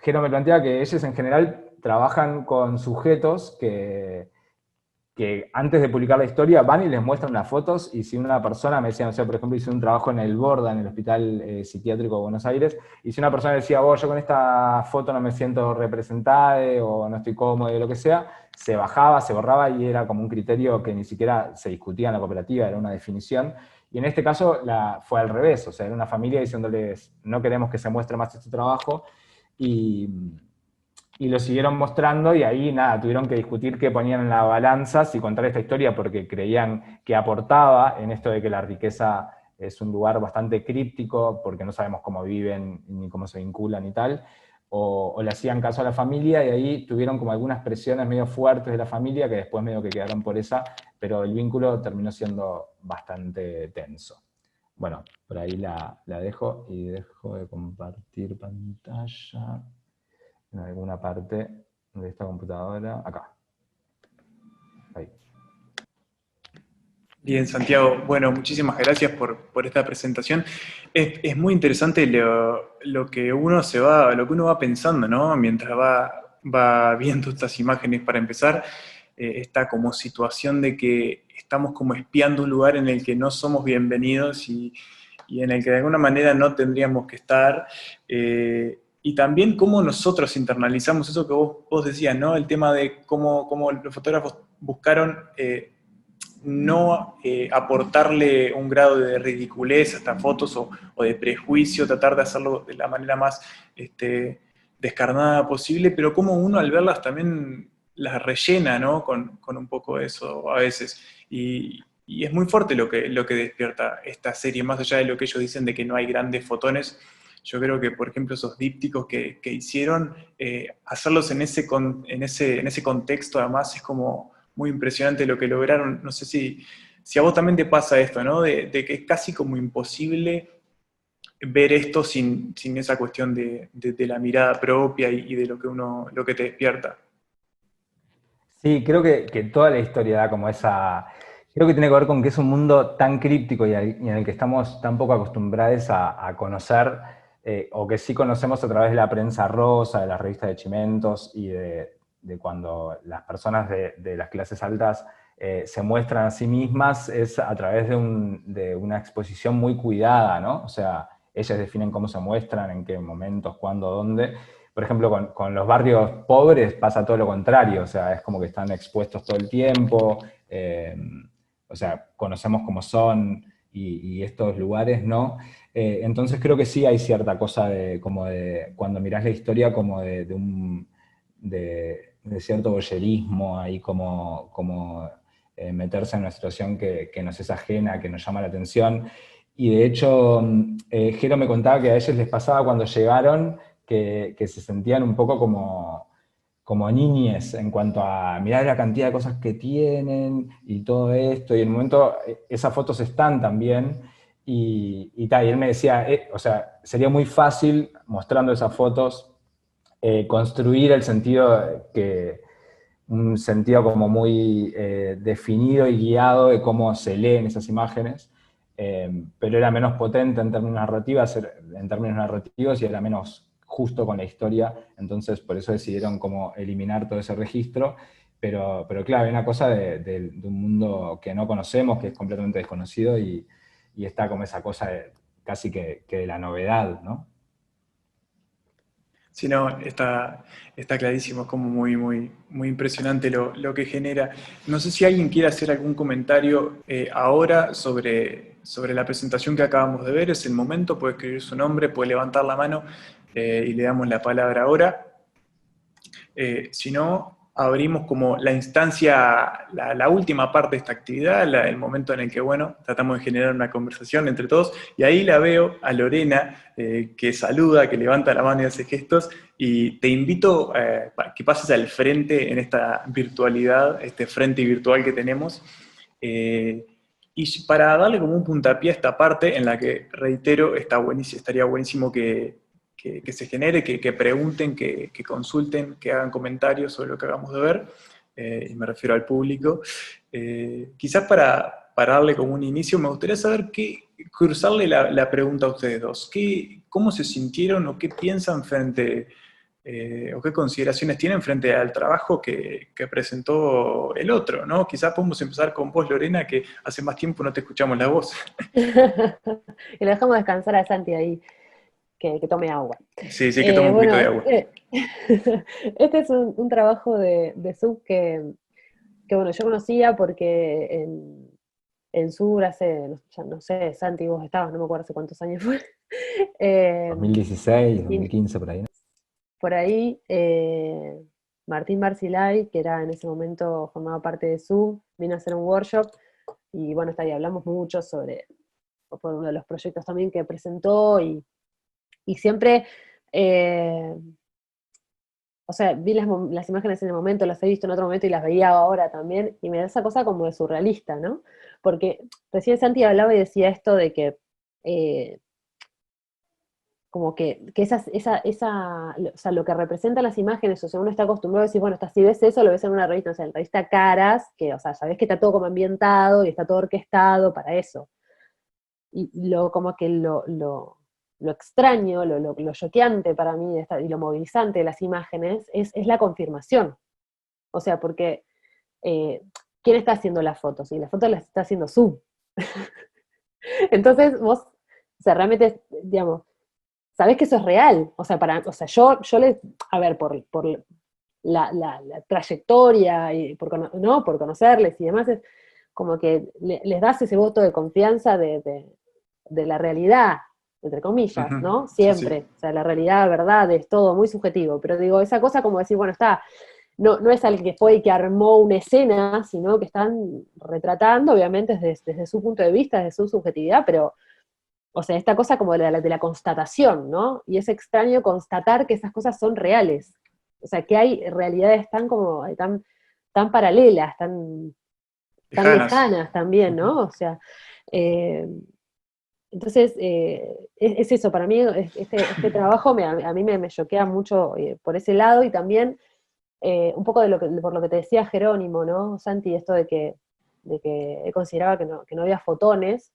Jero me planteaba que ellos en general trabajan con sujetos que antes de publicar la historia van y les muestran unas fotos, y si una persona me decía, no sé, por ejemplo, hice un trabajo en el Borda, en el Hospital Psiquiátrico de Buenos Aires, y si una persona decía, yo con esta foto no me siento representada, o no estoy cómodo, o lo que sea, se bajaba, se borraba, y era como un criterio que ni siquiera se discutía en la cooperativa, era una definición. Y en este caso fue al revés, o sea, era una familia diciéndoles, no queremos que se muestre más este trabajo, y lo siguieron mostrando, y ahí nada, tuvieron que discutir qué ponían en la balanza, si contar esta historia porque creían que aportaba en esto de que la riqueza es un lugar bastante críptico, porque no sabemos cómo viven, ni cómo se vinculan y tal, o le hacían caso a la familia, y ahí tuvieron como algunas presiones medio fuertes de la familia, que después medio que quedaron por esa, pero el vínculo terminó siendo bastante tenso. Bueno, por ahí la dejo, y dejo de compartir pantalla en alguna parte de esta computadora, acá. Ahí. Bien, Santiago, bueno, muchísimas gracias por esta presentación. Es muy interesante lo que uno va pensando, ¿no? Mientras va viendo estas imágenes. Para empezar, esta como situación de que estamos como espiando un lugar en el que no somos bienvenidos y en el que de alguna manera no tendríamos que estar. Y también cómo nosotros internalizamos eso que vos decías, ¿no? El tema de cómo los fotógrafos buscaron no aportarle un grado de ridiculez a estas fotos o de prejuicio, tratar de hacerlo de la manera más descarnada posible, pero cómo uno al verlas también las rellena, ¿no? Con un poco de eso a veces. Y es muy fuerte lo que despierta esta serie, más allá de lo que ellos dicen de que no hay grandes fotones. Yo creo que, por ejemplo, esos dípticos que hicieron, hacerlos en ese contexto, además, es como muy impresionante lo que lograron. No sé si a vos también te pasa esto, ¿no? De que es casi como imposible ver esto sin esa cuestión de la mirada propia y de lo que te despierta. Sí, creo que toda la historia da como esa... Creo que tiene que ver con que es un mundo tan críptico y en el que estamos tan poco acostumbrados a conocer, o que sí conocemos a través de la prensa rosa, de las revistas de Chimentos y de cuando las personas de las clases altas se muestran a sí mismas, es a través de una exposición muy cuidada, ¿no? O sea, ellas definen cómo se muestran, en qué momentos, cuándo, dónde. Por ejemplo, con los barrios pobres pasa todo lo contrario, o sea, es como que están expuestos todo el tiempo, o sea, conocemos cómo son, y estos lugares no. Entonces creo que sí hay cierta cosa como de cuando mirás la historia, como de cierto voyerismo, ahí como meterse en una situación que nos es ajena, que nos llama la atención. Y de hecho, Jero me contaba que a ellos les pasaba cuando llegaron que se sentían un poco como niñes en cuanto a mirar la cantidad de cosas que tienen y todo esto, y en un momento esas fotos están también, y él me decía, o sea, sería muy fácil mostrando esas fotos construir el sentido un sentido como muy definido y guiado de cómo se leen esas imágenes, pero era menos potente en términos narrativos y era menos justo con la historia, entonces por eso decidieron como eliminar todo ese registro, pero claro, hay una cosa de un mundo que no conocemos, que es completamente desconocido, y está como esa cosa casi que de la novedad, ¿no? Sí, no, está clarísimo, es como muy impresionante lo que genera. No sé si alguien quiere hacer algún comentario ahora sobre la presentación que acabamos de ver, es el momento, puede escribir su nombre, puede levantar la mano y le damos la palabra ahora. Si no, abrimos como la instancia, la última parte de esta actividad, el momento en el que, bueno, tratamos de generar una conversación entre todos, y ahí la veo a Lorena, que saluda, que levanta la mano y hace gestos, y te invito a que pases al frente en esta virtualidad, este frente virtual que tenemos, y para darle como un puntapié a esta parte en la que, reitero, estaría buenísimo que se genere, que pregunten, que consulten, que hagan comentarios sobre lo que acabamos de ver, y me refiero al público. Quizás para darle como un inicio, me gustaría saber cruzarle la pregunta a ustedes dos. ¿Cómo se sintieron o qué piensan o qué consideraciones tienen frente al trabajo que presentó el otro, ¿no? Quizás podemos empezar con vos, Lorena, que hace más tiempo no te escuchamos la voz. Y lo dejamos descansar a Santi ahí, que tome agua. Sí, sí, que tome un poquito de agua. Este es un trabajo de Sub que, bueno, yo conocía porque en Sur hace, ya no sé, Santi, vos estabas, no me acuerdo hace cuántos años fue. 2016, Y 2015, por ahí, ¿no? por ahí, Martín Barcilay, que era en ese momento formaba parte de Sub, vino a hacer un workshop, y bueno, está ahí, hablamos mucho por uno de los proyectos también que presentó, y siempre, o sea, vi las imágenes en el momento, las he visto en otro momento y las veía ahora también, y me da esa cosa como de surrealista, ¿no? Porque recién Santi hablaba y decía esto de que, como que o sea, lo que representan las imágenes, o sea, uno está acostumbrado a decir, bueno, si ves eso, lo ves en una revista, o sea, en la revista Caras, que, o sea, sabés que está todo como ambientado y está todo orquestado para eso. Y como que lo extraño, lo choqueante para mí y lo movilizante de las imágenes es la confirmación. O sea, porque ¿quién está haciendo las fotos? Y las fotos las está haciendo Zoom. Entonces vos, o sea, realmente, digamos, sabés que eso es real. O sea, yo a ver, por la trayectoria y ¿no? Por conocerles y demás, es como que les das ese voto de confianza de la realidad, entre comillas, Ujú. ¿no? Sí, sí. Siempre. O sea, la realidad, verdad, es todo muy subjetivo. Pero digo, esa cosa como decir, bueno, no es alguien que fue y que armó una escena, sino que están retratando, obviamente, desde su punto de vista, desde su subjetividad, pero, o sea, esta cosa como de la constatación, ¿no? Y es extraño constatar que esas cosas son reales. O sea, que hay realidades tan paralelas, tan Lejanas. lejanas también, Ujú. ¿no? O sea, eh, entonces, es eso, para mí este trabajo a mí me choquea mucho por ese lado, y también un poco por lo que te decía Jerónimo, ¿no, Santi? Esto de que él consideraba que no había fotones,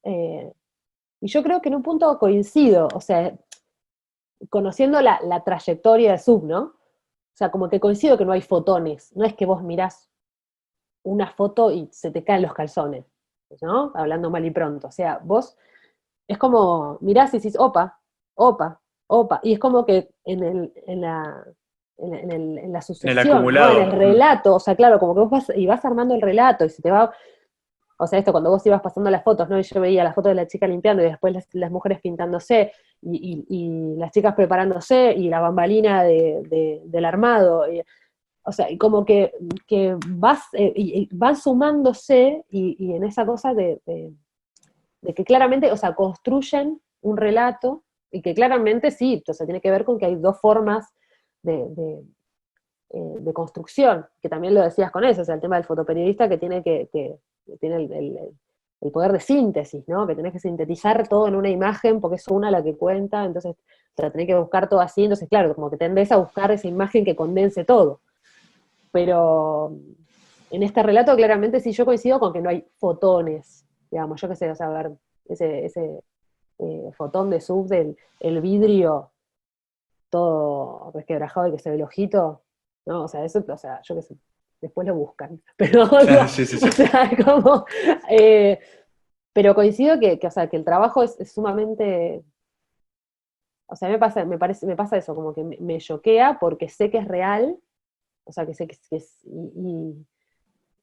eh, y yo creo que en un punto coincido, o sea, conociendo la trayectoria de Sub, ¿no? O sea, como que coincido que no hay fotones, no es que vos mirás una foto y se te caen los calzones, ¿no? Hablando mal y pronto, o sea, vos es como mirás y decís, opa, opa, opa, y es como que en la En el sucesión, ¿no? En el acumulado. relato, o sea, claro, como que vos vas armando el relato y se te va, o sea, esto cuando vos ibas pasando las fotos, ¿no? Y yo veía las fotos de la chica limpiando y después las mujeres pintándose y las chicas preparándose y la bambalina del armado. O sea, y como que y van sumándose y en esa cosa de que claramente, o sea, construyen un relato y que claramente sí, o sea, tiene que ver con que hay dos formas de, de, de construcción, que también lo decías con eso, o sea, el tema del fotoperiodista que tiene el poder de síntesis, ¿no? Que tenés que sintetizar todo en una imagen porque es una la que cuenta, entonces te la tenés que buscar todo así, entonces claro, como que tendés a buscar esa imagen que condense todo. Pero en este relato claramente sí yo coincido con que no hay fotones, digamos, yo qué sé, o sea, a ver, ese fotón de sub del el vidrio todo resquebrajado y que se ve el ojito, ¿no? O sea, eso, o sea, yo qué sé, después lo buscan, pero Claro, no, sí, sí, o sí. sea, como, pero coincido o sea, que el trabajo es sumamente, o sea, me pasa eso, como que me choquea porque sé que es real, o sea, que sé que es,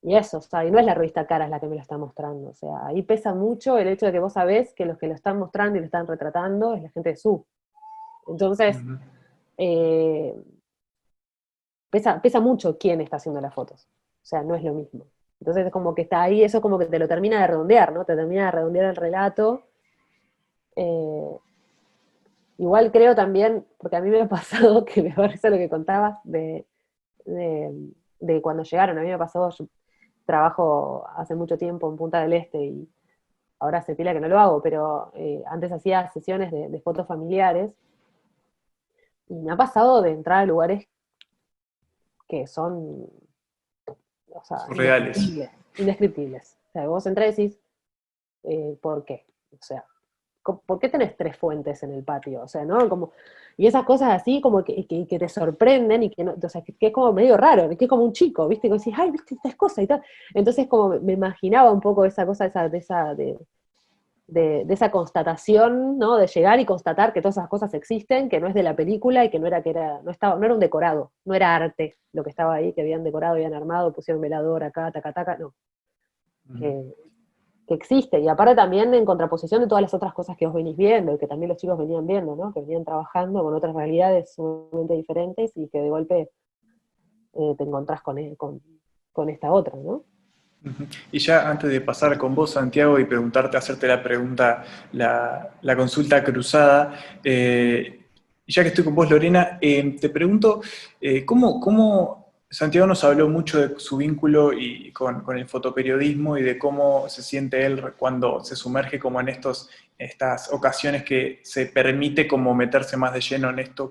y eso, o sea, y no es la revista Caras la que me lo está mostrando, o sea, ahí pesa mucho el hecho de que vos sabés que los que lo están mostrando y lo están retratando es la gente de SUB. Entonces, Ujú. eh, pesa mucho quién está haciendo las fotos. O sea, no es lo mismo. Entonces es como que está ahí, eso como que te lo termina de redondear, ¿no? Te termina de redondear el relato. Eh, igual creo también, porque a mí me ha pasado, que me parece lo que contabas de cuando llegaron, a mí me pasó, yo trabajo hace mucho tiempo en Punta del Este y ahora hace pila que no lo hago, pero antes hacía sesiones de fotos familiares y me ha pasado de entrar a lugares que son, o sea, Surreales. indescriptibles, indescriptibles. O sea, vos entrás y decís, ¿por qué? O sea, ¿por qué tenés 3 fuentes en el patio? O sea, ¿no? Como, y esas cosas así como que te sorprenden y que, no, o sea, que es como medio raro, que es como un chico, ¿viste? Que decís, ay, ¿viste estas cosas y tal? Entonces como me imaginaba un poco esa cosa, de esa constatación, ¿no? De llegar y constatar que todas esas cosas existen, que no es de la película y que no era un decorado, no era arte lo que estaba ahí, que habían decorado, habían armado, pusieron velador acá, taca, taca, no. Ujú. Que, que existe, y aparte también en contraposición de todas las otras cosas que vos venís viendo, y que también los chicos venían viendo, ¿no? Que venían trabajando con otras realidades sumamente diferentes y que de golpe te encontrás con esta otra, ¿no? Ujú. Y ya antes de pasar con vos, Santiago, y preguntarte, hacerte la pregunta, la consulta cruzada, y ya que estoy con vos, Lorena, te pregunto, ¿cómo Santiago nos habló mucho de su vínculo con el fotoperiodismo y de cómo se siente él cuando se sumerge como en estas ocasiones que se permite como meterse más de lleno en esto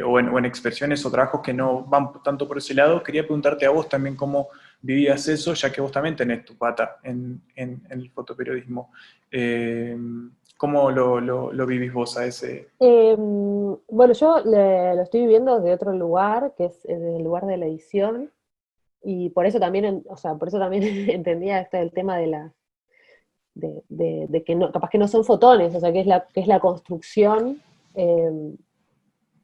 o en expresiones o trabajos que no van tanto por ese lado? Quería preguntarte a vos también cómo vivías eso, ya que vos también tenés tu pata en el fotoperiodismo. Eh, ¿Cómo lo vivís vos a ese? Bueno, yo lo estoy viviendo desde otro lugar, que es desde el lugar de la edición, y por eso también, o sea, por eso también entendía el tema de que no, capaz que no son fotones, o sea, que es la construcción eh,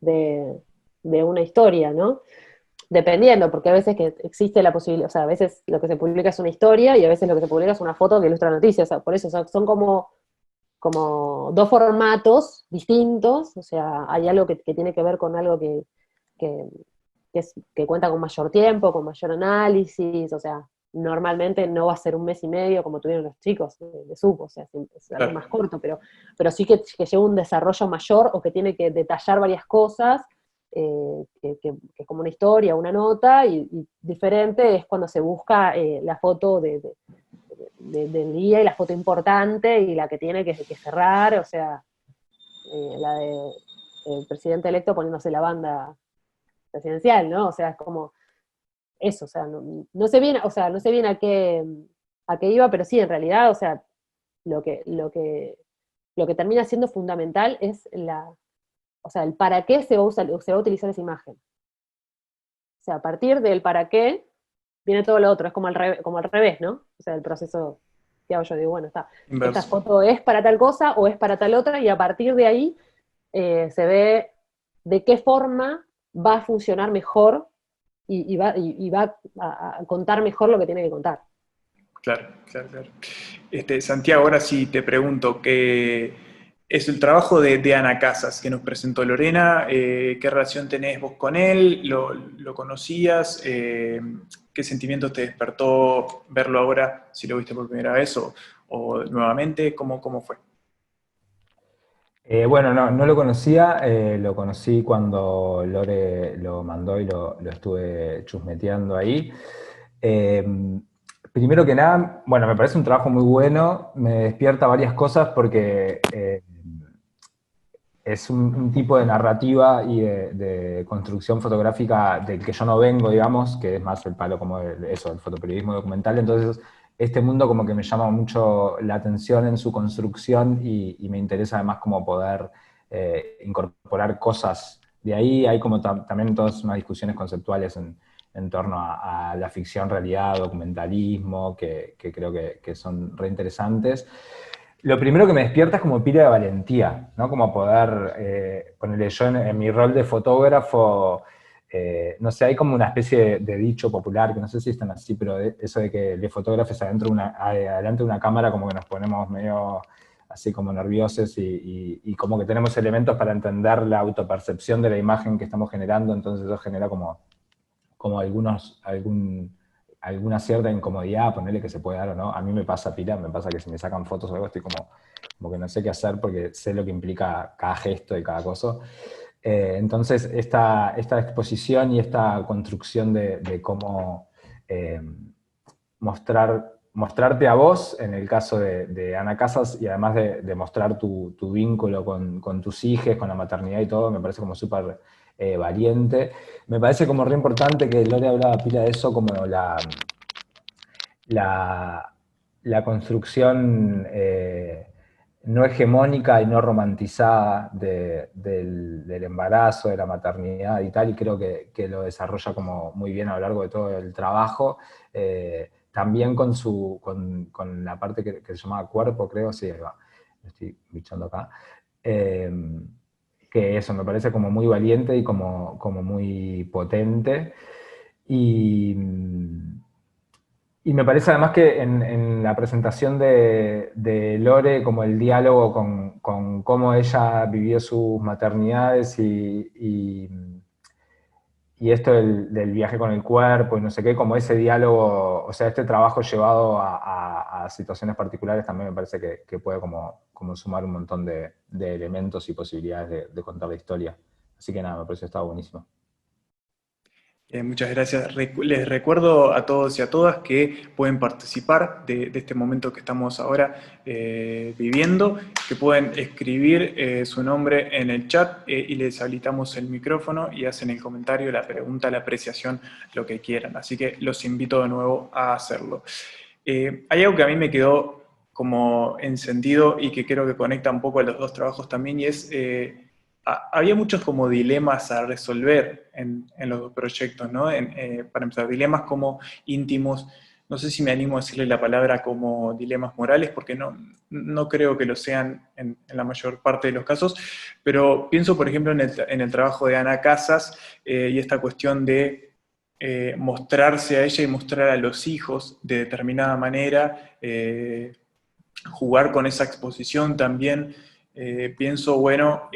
de, de una historia, ¿no? Dependiendo, porque a veces que existe la posibilidad, o sea, a veces lo que se publica es una historia y a veces lo que se publica es una foto que ilustra noticias, o sea, por eso, o sea, son como dos formatos distintos, o sea, hay algo que tiene que ver con algo que, que cuenta con mayor tiempo, con mayor análisis, o sea, normalmente no va a ser un mes y medio como tuvieron los chicos de SUP, o sea, es algo Claro, más corto, pero sí que lleva un desarrollo mayor o que tiene que detallar varias cosas, que como una historia, una nota, y diferente es cuando se busca la foto del día y la foto importante y la que tiene que cerrar, o sea, la de el presidente electo poniéndose la banda presidencial, ¿no? O sea, es como eso, o sea, no sé bien, o sea, no sé bien a qué iba, pero sí, en realidad, o sea, lo que, lo que, lo que termina siendo fundamental es o sea, el para qué se va a utilizar esa imagen. O sea, a partir del para qué viene todo lo otro, es como al revés, ¿no? O sea, el proceso que hago yo, digo, bueno, esta inverso. foto es para tal cosa o es para tal otra, y a partir de ahí se ve de qué forma va a funcionar mejor y va a contar mejor lo que tiene que contar. Claro, claro, claro. Santiago, ahora sí te pregunto, ¿qué es el trabajo de Ana Casas que nos presentó Lorena? ¿Qué relación tenés vos con él? ¿Lo conocías? ¿Qué sentimientos te despertó verlo ahora, si lo viste por primera vez o nuevamente? ¿Cómo fue? Bueno, no lo conocía, lo conocí cuando Lore lo mandó y lo estuve chusmeteando ahí. Eh, Primero que nada, bueno, me parece un trabajo muy bueno, me despierta varias cosas porque es un tipo de narrativa y de construcción fotográfica del que yo no vengo, digamos, que es más el palo como eso, el fotoperiodismo documental. Entonces este mundo como que me llama mucho la atención en su construcción y me interesa además como poder incorporar cosas de ahí. Hay como también todas unas discusiones conceptuales en torno a la ficción, realidad, documentalismo, que creo que son re interesantes. Lo primero que me despierta es como pila de valentía, ¿no? Como poder, ponerle yo en mi rol de fotógrafo, no sé, hay como una especie de dicho popular, que no sé si es tan así, pero eso de que de fotógrafos adelante de una cámara como que nos ponemos medio así como nerviosos y como que tenemos elementos para entender la autopercepción de la imagen que estamos generando, entonces eso genera como alguna cierta incomodidad, ponerle que se puede dar o no. A mí me pasa pila, me pasa que si me sacan fotos o algo estoy como que no sé qué hacer porque sé lo que implica cada gesto y cada cosa. Entonces, esta exposición y esta construcción de cómo mostrarte a vos, en el caso de Ana Casas, y además de mostrar tu vínculo con tus hijos, con la maternidad y todo, me parece como súper valiente. Me parece como re importante que Lore hablaba pila de eso, como la, la construcción no hegemónica y no romantizada del embarazo, de la maternidad y tal, y creo que lo desarrolla como muy bien a lo largo de todo el trabajo. También con la parte que se llama cuerpo, creo, sí, ahí va, lo estoy bichando acá. Eh, que eso me parece como muy valiente y como muy potente. Y, y me parece además que en la presentación de Lore, como el diálogo con cómo ella vivió sus maternidades y esto del viaje con el cuerpo y no sé qué, como ese diálogo, o sea, este trabajo llevado a situaciones particulares también me parece que puede como sumar un montón de elementos y posibilidades de contar la historia. Así que nada, me parece que estaba buenísimo. Muchas gracias. Les recuerdo a todos y a todas que pueden participar de este momento que estamos ahora viviendo, que pueden escribir su nombre en el chat y les habilitamos el micrófono y hacen el comentario, la pregunta, la apreciación, lo que quieran. Así que los invito de nuevo a hacerlo. Hay algo que a mí me quedó como encendido y que creo que conecta un poco a los dos trabajos también, y es había muchos como dilemas a resolver en los dos proyectos, ¿no? Para empezar, dilemas como íntimos, no sé si me animo a decirle la palabra como dilemas morales, porque no creo que lo sean en la mayor parte de los casos, pero pienso, por ejemplo, en el trabajo de Ana Casas y esta cuestión de mostrarse a ella y mostrar a los hijos de determinada manera, jugar con esa exposición también. Pienso, bueno,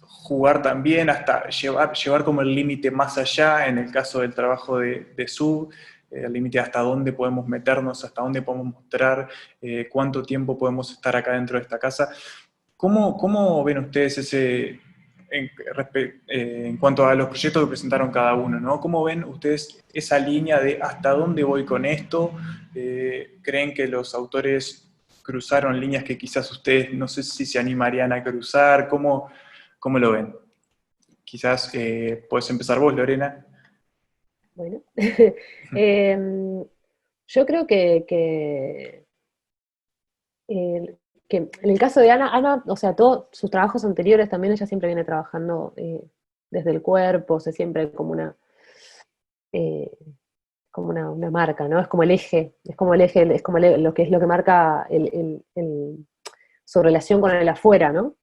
jugar también hasta llevar como el límite más allá, en el caso del trabajo de Sub, el límite hasta dónde podemos meternos, hasta dónde podemos mostrar, cuánto tiempo podemos estar acá dentro de esta casa. ¿Cómo ven ustedes en cuanto a los proyectos que presentaron cada uno, ¿no? ¿Cómo ven ustedes esa línea de hasta dónde voy con esto? ¿Creen que los autores cruzaron líneas que quizás ustedes no sé si se animarían a cruzar? ¿Cómo lo ven? Quizás puedes empezar vos, Lorena. Bueno, yo creo que en el caso de Ana, o sea, todos sus trabajos anteriores también ella siempre viene trabajando desde el cuerpo, o sea, siempre eh, como una marca, ¿no? Es como el eje, lo que es lo que marca su relación con el afuera, ¿no?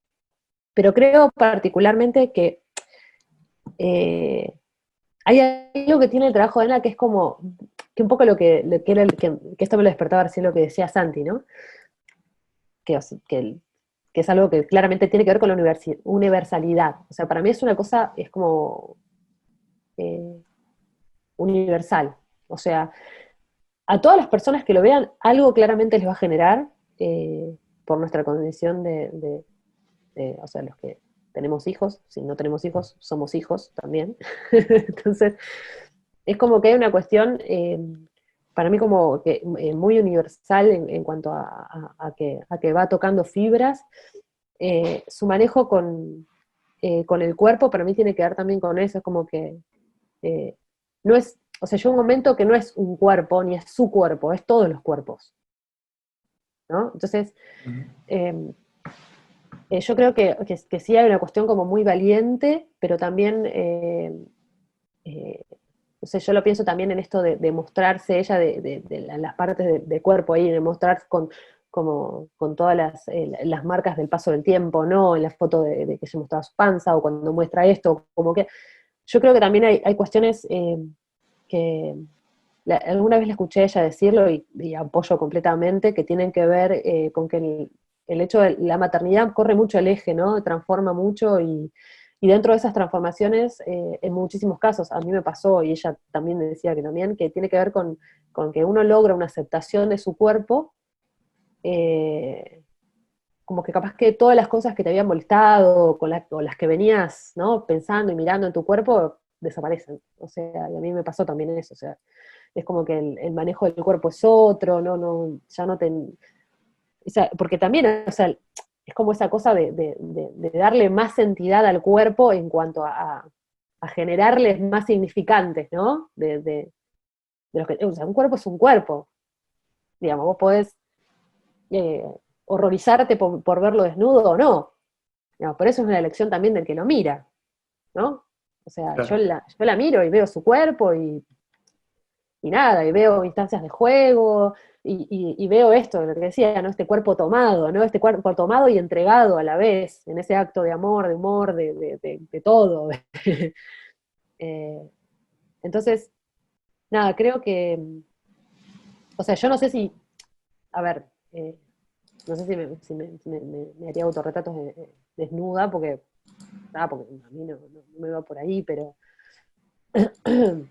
Pero creo particularmente que hay algo que tiene el trabajo de Ana que es como, que un poco que esto me lo despertaba recién lo que decía Santi, ¿no? Que, que es algo que claramente tiene que ver con la universalidad. O sea, para mí es una cosa, es como eh, universal. O sea, a todas las personas que lo vean, algo claramente les va a generar por nuestra condición o sea, los que tenemos hijos, si no tenemos hijos, somos hijos también. Entonces, es como que hay una cuestión, para mí como que muy universal en cuanto a que va tocando fibras. Su manejo con el cuerpo para mí tiene que ver también con eso, es como que no es, o sea, llega un momento que no es un cuerpo, ni es su cuerpo, es todos los cuerpos, ¿no? Entonces, yo creo que sí hay una cuestión como muy valiente, pero también, no sé, yo lo pienso también en esto de mostrarse ella de las partes de cuerpo ahí, de mostrarse con todas las marcas del paso del tiempo, ¿no? En la foto de que se mostraba su panza, o cuando muestra esto, como que yo creo que también hay cuestiones que alguna vez la escuché a ella decirlo y apoyo completamente, que tienen que ver con que el hecho de la maternidad corre mucho el eje, ¿no? Transforma mucho y dentro de esas transformaciones, en muchísimos casos, a mí me pasó, y ella también me decía que también, que tiene que ver con que uno logra una aceptación de su cuerpo, como que capaz que todas las cosas que te habían molestado, o las que venías, ¿no? Pensando y mirando en tu cuerpo, desaparecen. O sea, y a mí me pasó también eso, o sea, es como que el manejo del cuerpo es otro, ya no te... O sea, porque también, o sea, es como esa cosa de darle más entidad al cuerpo en cuanto a generarles más significantes, ¿no? O sea, un cuerpo es un cuerpo. Digamos, vos podés eh, horrorizarte por verlo desnudo o no. Digamos, por eso es una elección también del que lo mira, ¿no? O sea, Claro. yo la miro y veo su cuerpo y nada, y veo instancias de juego, y veo esto, lo que decía, ¿no? Este cuerpo tomado, ¿no? Este cuerpo tomado y entregado a la vez, en ese acto de amor, de humor, de todo. Eh, entonces, nada, creo que, o sea, yo no sé si, a ver, no sé si me haría autorretratos desnuda, porque a mí no me va por ahí, pero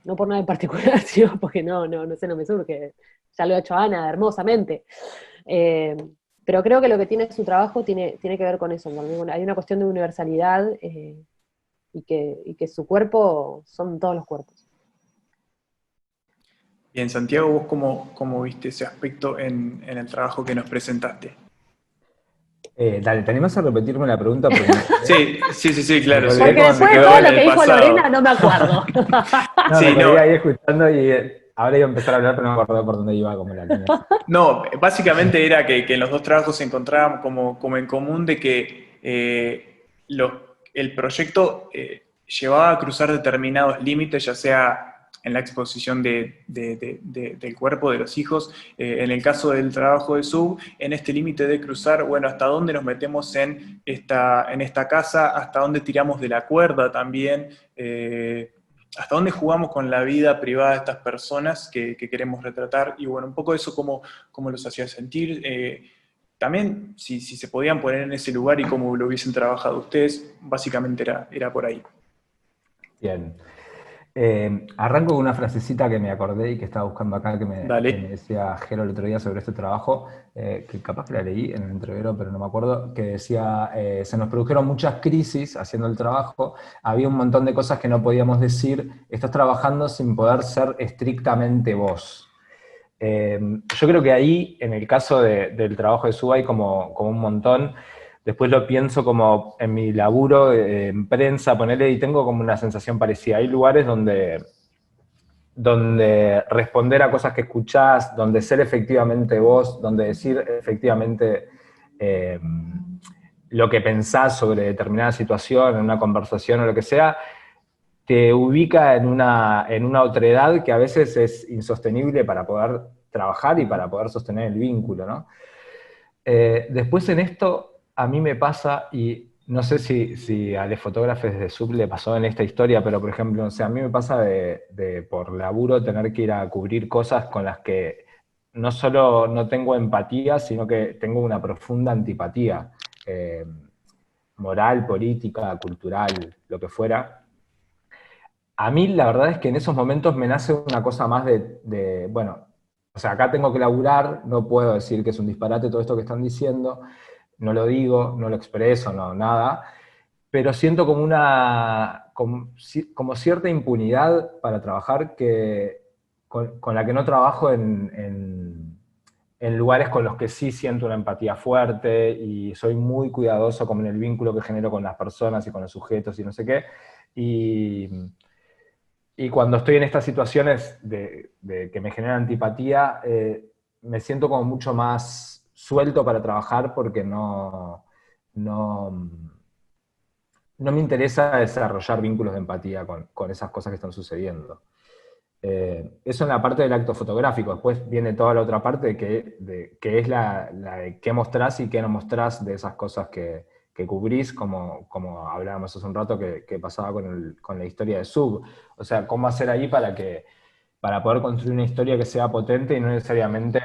no por nada en particular, sino porque no sé, no me surge. Ya lo ha hecho Ana hermosamente. Eh, pero creo que lo que tiene su trabajo tiene que ver con eso. Hay una cuestión de universalidad, y que su cuerpo son todos los cuerpos. Bien, Santiago, ¿vos cómo viste ese aspecto en el trabajo que nos presentaste? Dale, ¿te animás a repetirme la pregunta? Porque Sí, me claro, colgué Porque se después de quedó todo en lo que el dijo pasado. Lorena, no me acuerdo. No, me Sí, colgué no, ahí escuchando y ahora iba a empezar a hablar, pero no me acordaba por dónde iba como la línea. no, básicamente era que en los dos trabajos se encontraban como en común de que el proyecto llevaba a cruzar determinados límites, ya sea en la exposición del cuerpo de los hijos, en el caso del trabajo de Sub, en este límite de cruzar, bueno, hasta dónde nos metemos en esta casa, hasta dónde tiramos de la cuerda también, hasta dónde jugamos con la vida privada de estas personas que queremos retratar, y bueno, un poco eso cómo los hacía sentir. También, si se podían poner en ese lugar y cómo lo hubiesen trabajado ustedes, básicamente era por ahí. Bien. Arranco con una frasecita que me acordé y que estaba buscando acá, que me Dale. decía Jero el otro día sobre este trabajo, que capaz que la leí en el entrevero, pero no me acuerdo, que decía, se nos produjeron muchas crisis haciendo el trabajo, había un montón de cosas que no podíamos decir, estás trabajando sin poder ser estrictamente vos. Yo creo que ahí, en el caso del trabajo de Suba, hay como un montón. Después lo pienso como en mi laburo en prensa, ponerle, y tengo como una sensación parecida. Hay lugares donde responder a cosas que escuchás, donde ser efectivamente vos, donde decir efectivamente eh, lo que pensás sobre determinada situación, en una conversación o lo que sea, te ubica en una otredad que a veces es insostenible para poder trabajar y para poder sostener el vínculo, ¿no? Después en esto a mí me pasa, y no sé si a los fotógrafos de Sub le pasó en esta historia, pero por ejemplo, o sea, a mí me pasa de por laburo tener que ir a cubrir cosas con las que no solo no tengo empatía, sino que tengo una profunda antipatía, moral, política, cultural, lo que fuera. A mí la verdad es que en esos momentos me nace una cosa más bueno, o sea, acá tengo que laburar, no puedo decir que es un disparate todo esto que están diciendo, no lo digo, no lo expreso, no, nada, pero siento como cierta impunidad para trabajar con la que no trabajo en lugares con los que sí siento una empatía fuerte y soy muy cuidadoso como en el vínculo que genero con las personas y con los sujetos y no sé qué. Y Y cuando estoy en estas situaciones de que me generan antipatía, me siento como mucho más suelto para trabajar porque no, no me interesa desarrollar vínculos de empatía con esas cosas que están sucediendo. Eso en la parte del acto fotográfico. Después viene toda la otra parte que es la de qué mostrás y qué no mostrás de esas cosas que cubrís, como hablábamos hace un rato que pasaba con la historia de Sub. O sea, cómo hacer ahí para poder construir una historia que sea potente y no necesariamente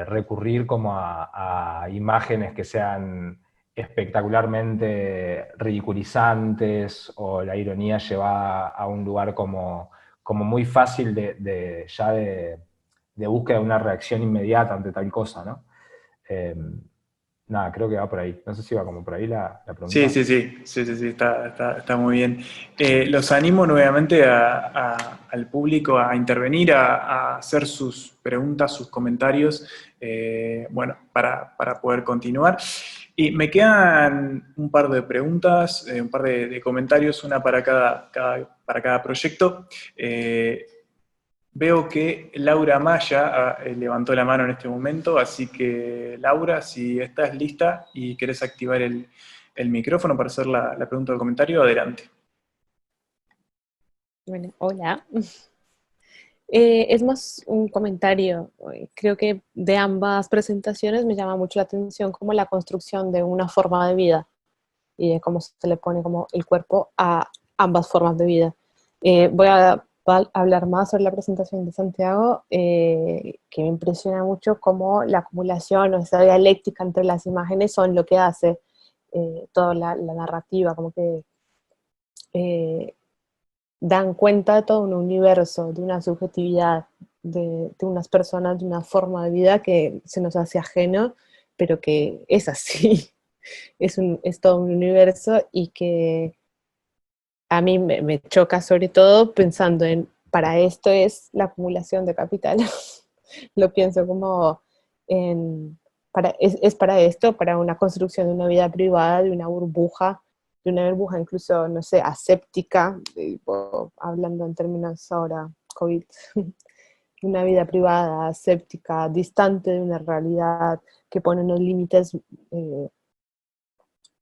recurrir como a imágenes que sean espectacularmente ridiculizantes o la ironía llevada a un lugar como muy fácil de búsqueda de una reacción inmediata ante tal cosa, ¿no? Nada, creo que va por ahí. No sé si va como por ahí la Sí, pregunta. sí, sí, sí, sí, sí, está muy bien. Los animo nuevamente al público a intervenir, a hacer sus preguntas, sus comentarios, bueno, para poder continuar. Y me quedan un par de preguntas, un par de comentarios, una para cada proyecto. Veo que Laura Maya levantó la mano en este momento, así que Laura, si estás lista y querés activar el micrófono para hacer la pregunta o el comentario, adelante. Bueno, hola. Es más un comentario. Creo que de ambas presentaciones me llama mucho la atención como la construcción de una forma de vida y de cómo se le pone como el cuerpo a ambas formas de vida. Voy a hablar más sobre la presentación de Santiago, que me impresiona mucho cómo la acumulación o esa dialéctica entre las imágenes son lo que hace toda la narrativa, como que eh, dan cuenta de todo un universo, de una subjetividad, de unas personas, de una forma de vida que se nos hace ajeno, pero que es así, es todo un universo y que a mí me choca sobre todo pensando en, para esto es la acumulación de capital. Lo pienso como en, es para esto, para una construcción de una vida privada, de una burbuja incluso, no sé, aséptica, hablando en términos ahora COVID, una vida privada, aséptica, distante de una realidad, que pone unos límites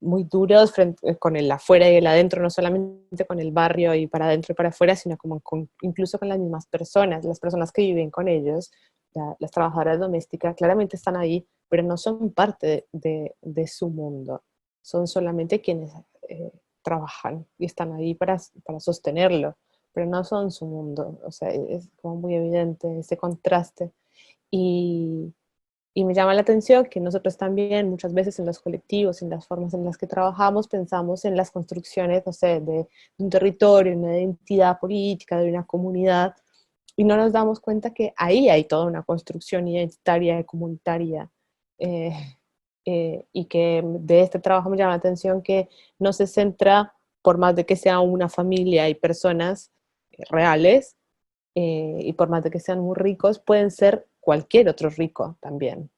muy duros con el afuera y el adentro, no solamente con el barrio y para adentro y para afuera, sino como incluso con las mismas personas, las personas que viven con ellos, las trabajadoras domésticas, claramente están ahí, pero no son parte de su mundo, son solamente quienes trabajan y están ahí para sostenerlo, pero no son su mundo, o sea, es como muy evidente ese contraste. Y, y me llama la atención que nosotros también muchas veces en los colectivos, en las formas en las que trabajamos, pensamos en las construcciones, no sé, de un territorio, una identidad política, de una comunidad, y no nos damos cuenta que ahí hay toda una construcción identitaria y comunitaria. eh, y que de este trabajo me llama la atención que no se centra, por más de que sea una familia y personas reales, y por más de que sean muy ricos, pueden ser cualquier otro rico también.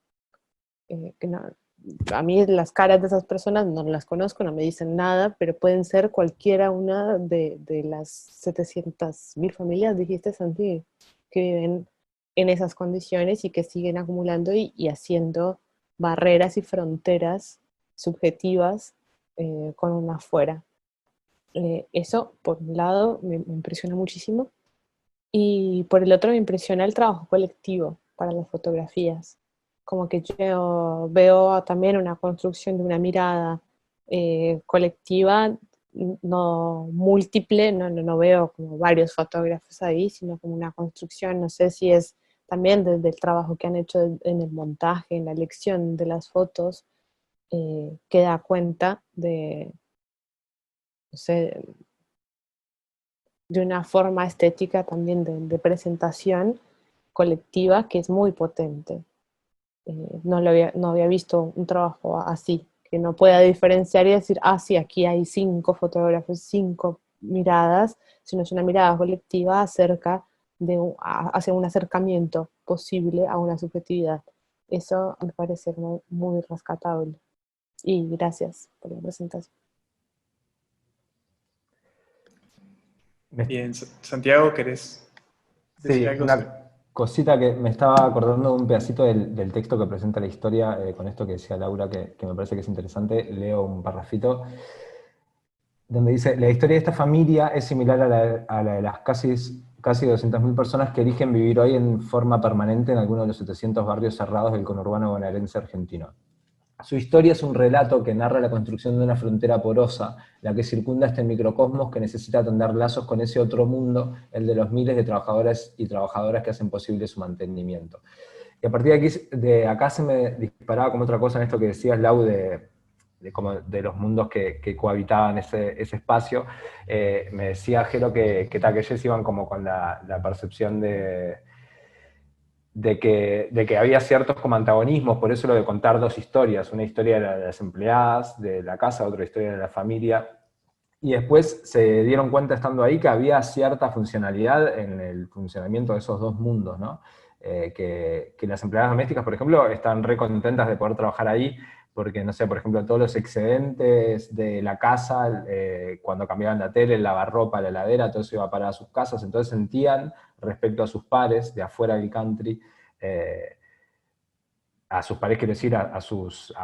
Que no, a mí las caras de esas personas no las conozco, no me dicen nada, pero pueden ser cualquiera una de las 700.000 familias, dijiste, Santi, que viven en esas condiciones y que siguen acumulando y haciendo barreras y fronteras subjetivas con una afuera. Eso, por un lado, me impresiona muchísimo. Y por el otro me impresiona el trabajo colectivo para las fotografías. Como que yo veo también una construcción de una mirada colectiva, no múltiple, no veo como varios fotógrafos ahí, sino como una construcción, no sé si es también desde el trabajo que han hecho en el montaje, en la elección de las fotos, que da cuenta de, no sé, de una forma estética también de presentación colectiva que es muy potente. No había visto un trabajo así, que no pueda diferenciar y decir, ah, sí, aquí hay 5 fotógrafos, 5 miradas, sino es una mirada colectiva hacia un acercamiento posible a una subjetividad. Eso me parece muy, muy rescatable. Y gracias por la presentación. Bien, Santiago, ¿querés decir Sí, algo? una cosita que me estaba acordando de un pedacito del texto que presenta la historia, con esto que decía Laura, que me parece que es interesante. Leo un parrafito donde dice: la historia de esta familia es similar a la de las casi 200.000 personas que eligen vivir hoy en forma permanente en alguno de los 700 barrios cerrados del conurbano bonaerense argentino. Su historia es un relato que narra la construcción de una frontera porosa, la que circunda este microcosmos que necesita tender lazos con ese otro mundo, el de los miles de trabajadores y trabajadoras que hacen posible su mantenimiento. Y a partir de acá se me disparaba como otra cosa en esto que decías, Lau, como de los mundos que cohabitaban ese espacio. Me decía Jero que ellos iban como con la percepción de que había ciertos como antagonismos, por eso lo de contar dos historias, una historia de las empleadas de la casa, otra historia de la familia, y después se dieron cuenta estando ahí que había cierta funcionalidad en el funcionamiento de esos dos mundos, ¿no? Que las empleadas domésticas, por ejemplo, están re contentas de poder trabajar ahí, porque, no sé, por ejemplo, todos los excedentes de la casa, cuando cambiaban la tele, el lavarropa, la heladera, todo eso iba para sus casas, entonces sentían, respecto a sus pares de afuera del country, eh, a sus pares, quiero decir, a sus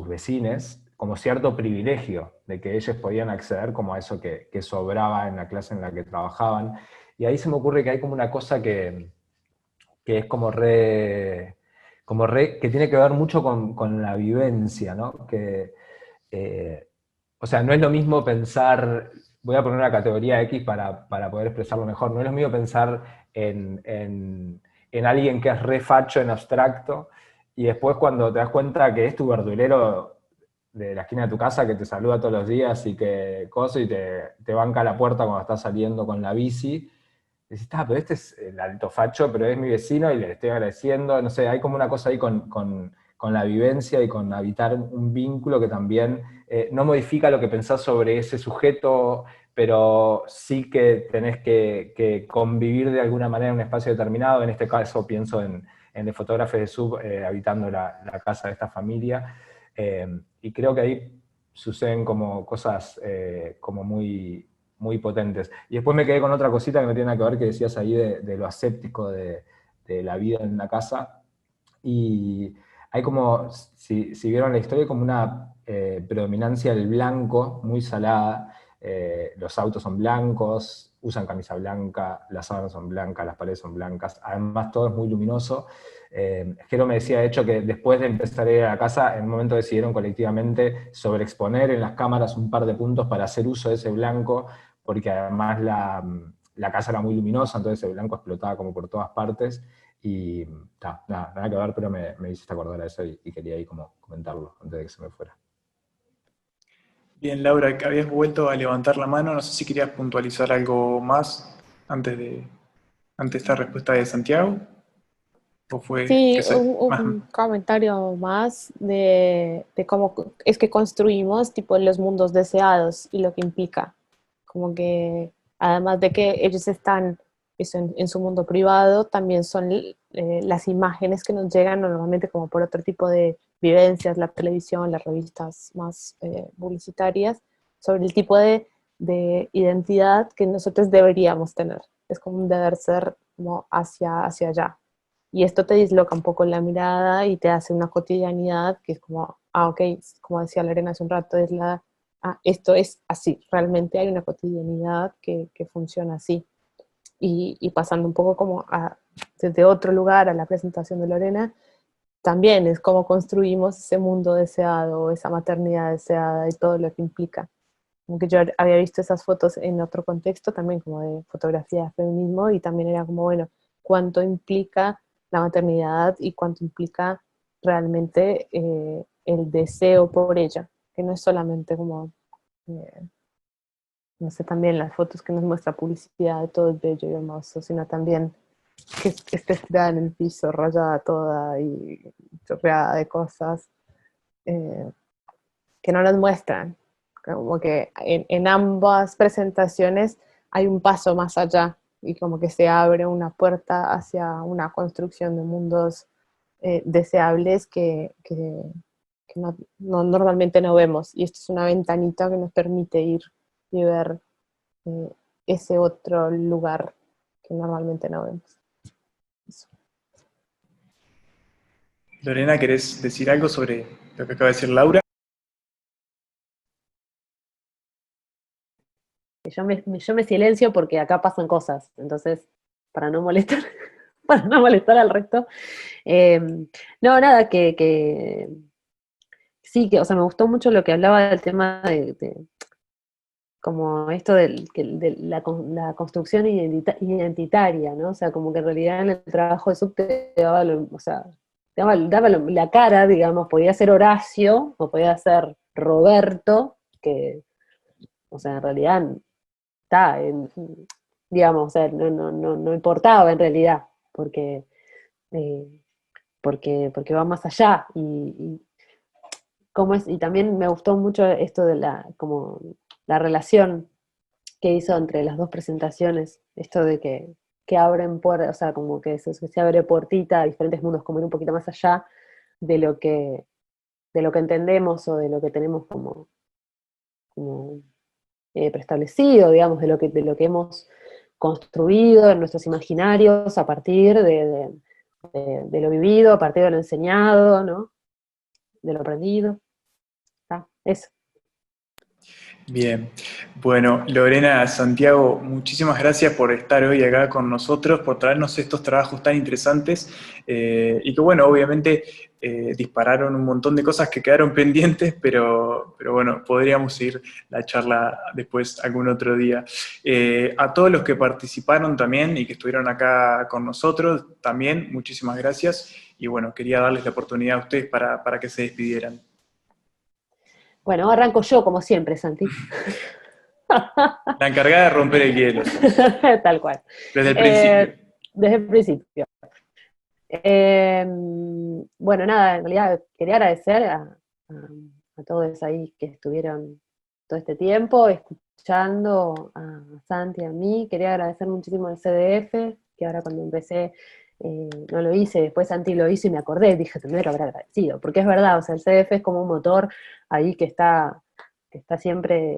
vecines, como cierto privilegio de que ellos podían acceder como a eso que sobraba en la clase en la que trabajaban. Y ahí se me ocurre que hay como una cosa que es que tiene que ver mucho con la vivencia, ¿no? O sea, no es lo mismo pensar, voy a poner una categoría X para poder expresarlo mejor, no es lo mismo pensar en alguien que es re facho en abstracto, y después cuando te das cuenta que es tu verdulero de la esquina de tu casa que te saluda todos los días y que cosa y te banca a la puerta cuando estás saliendo con la bici, decís, pero este es el alto facho, pero es mi vecino y le estoy agradeciendo. No sé, hay como una cosa ahí con la vivencia y con habitar un vínculo que también no modifica lo que pensás sobre ese sujeto, pero sí que tenés que convivir de alguna manera en un espacio determinado. En este caso pienso en The Photography de Sub, habitando la casa de esta familia. Y creo que ahí suceden como cosas como muy potentes. Y después me quedé con otra cosita que no tiene nada que ver, que decías ahí de lo aséptico de la vida en una casa. Y hay como, si vieron la historia, como una predominancia del blanco muy salada. Los autos son blancos, usan camisa blanca, las sábanas son blancas, las paredes son blancas, además todo es muy luminoso. Jero me decía, de hecho, que después de empezar a ir a la casa, en un momento decidieron colectivamente sobreexponer en las cámaras un par de puntos para hacer uso de ese blanco, porque además la casa era muy luminosa, entonces el blanco explotaba como por todas partes. Y nada que ver, pero me hiciste acordar a eso y quería ahí como comentarlo antes de que se me fuera. Bien, Laura, que habías vuelto a levantar la mano, no sé si querías puntualizar algo más ante esta respuesta de Santiago, o fue Sí, ese. un comentario más de cómo es que construimos tipo los mundos deseados y lo que implica. Como que además de que ellos están eso, en su mundo privado, también son las imágenes que nos llegan normalmente como por otro tipo de vivencias, la televisión, las revistas más publicitarias, sobre el tipo de identidad que nosotros deberíamos tener. Es como un deber ser como hacia allá. Y esto te disloca un poco la mirada y te hace una cotidianidad que es como, ok, como decía Lorena hace un rato, esto es así, realmente hay una cotidianidad que funciona así. Y pasando un poco como desde otro lugar a la presentación de Lorena, también es como construimos ese mundo deseado, esa maternidad deseada y todo lo que implica. Como que yo había visto esas fotos en otro contexto, también como de fotografía de feminismo, y también era como, bueno, cuánto implica la maternidad y cuánto implica realmente el deseo por ella, que no es solamente como, eh, no sé, también las fotos que nos muestra publicidad de todo es bello y hermoso, sino también que esté estirada en el piso, rayada toda y chorreada de cosas que no nos muestran. Como que en ambas presentaciones hay un paso más allá y como que se abre una puerta hacia una construcción de mundos deseables que normalmente no vemos. Y esto es una ventanita que nos permite ir y ver ese otro lugar que normalmente no vemos. Eso. Lorena, ¿querés decir algo sobre lo que acaba de decir Laura? Yo me silencio porque acá pasan cosas, entonces, para no molestar, para no molestar al resto. No, nada, que sí, que, o sea, me gustó mucho lo que hablaba del tema de como esto de la construcción identitaria, ¿no? O sea, como que en realidad en el trabajo de Sub te daba, o sea, daba la cara, digamos, podía ser Horacio o podía ser Roberto, que, o sea, en realidad está, digamos, o sea, no importaba en realidad, eh, porque va más allá, y también me gustó mucho esto de como la relación que hizo entre las dos presentaciones, esto de que abren puertas, o sea, como que se abre puertita a diferentes mundos, como ir un poquito más allá de lo que, de lo que entendemos o de lo que tenemos como preestablecido, digamos, de lo que hemos construido en nuestros imaginarios a partir de lo vivido, a partir de lo enseñado, ¿no? De lo aprendido. Eso. Bien, bueno, Lorena, Santiago, muchísimas gracias por estar hoy acá con nosotros, por traernos estos trabajos tan interesantes y que bueno, obviamente dispararon un montón de cosas que quedaron pendientes, pero bueno, podríamos seguir la charla después algún otro día. A todos los que participaron también y que estuvieron acá con nosotros, también muchísimas gracias y bueno, quería darles la oportunidad a ustedes para que se despidieran. Bueno, arranco yo como siempre, Santi. La encargada de romper el hielo, Tal cual. desde el principio. Desde el principio. Bueno, nada, en realidad quería agradecer a todos ahí que estuvieron todo este tiempo escuchando a Santi y a mí. Quería agradecer muchísimo al CDF, que ahora cuando empecé no lo hice, después Santi lo hizo y me acordé, dije, tendré que haber agradecido, porque es verdad, o sea, el CDF es como un motor ahí que está siempre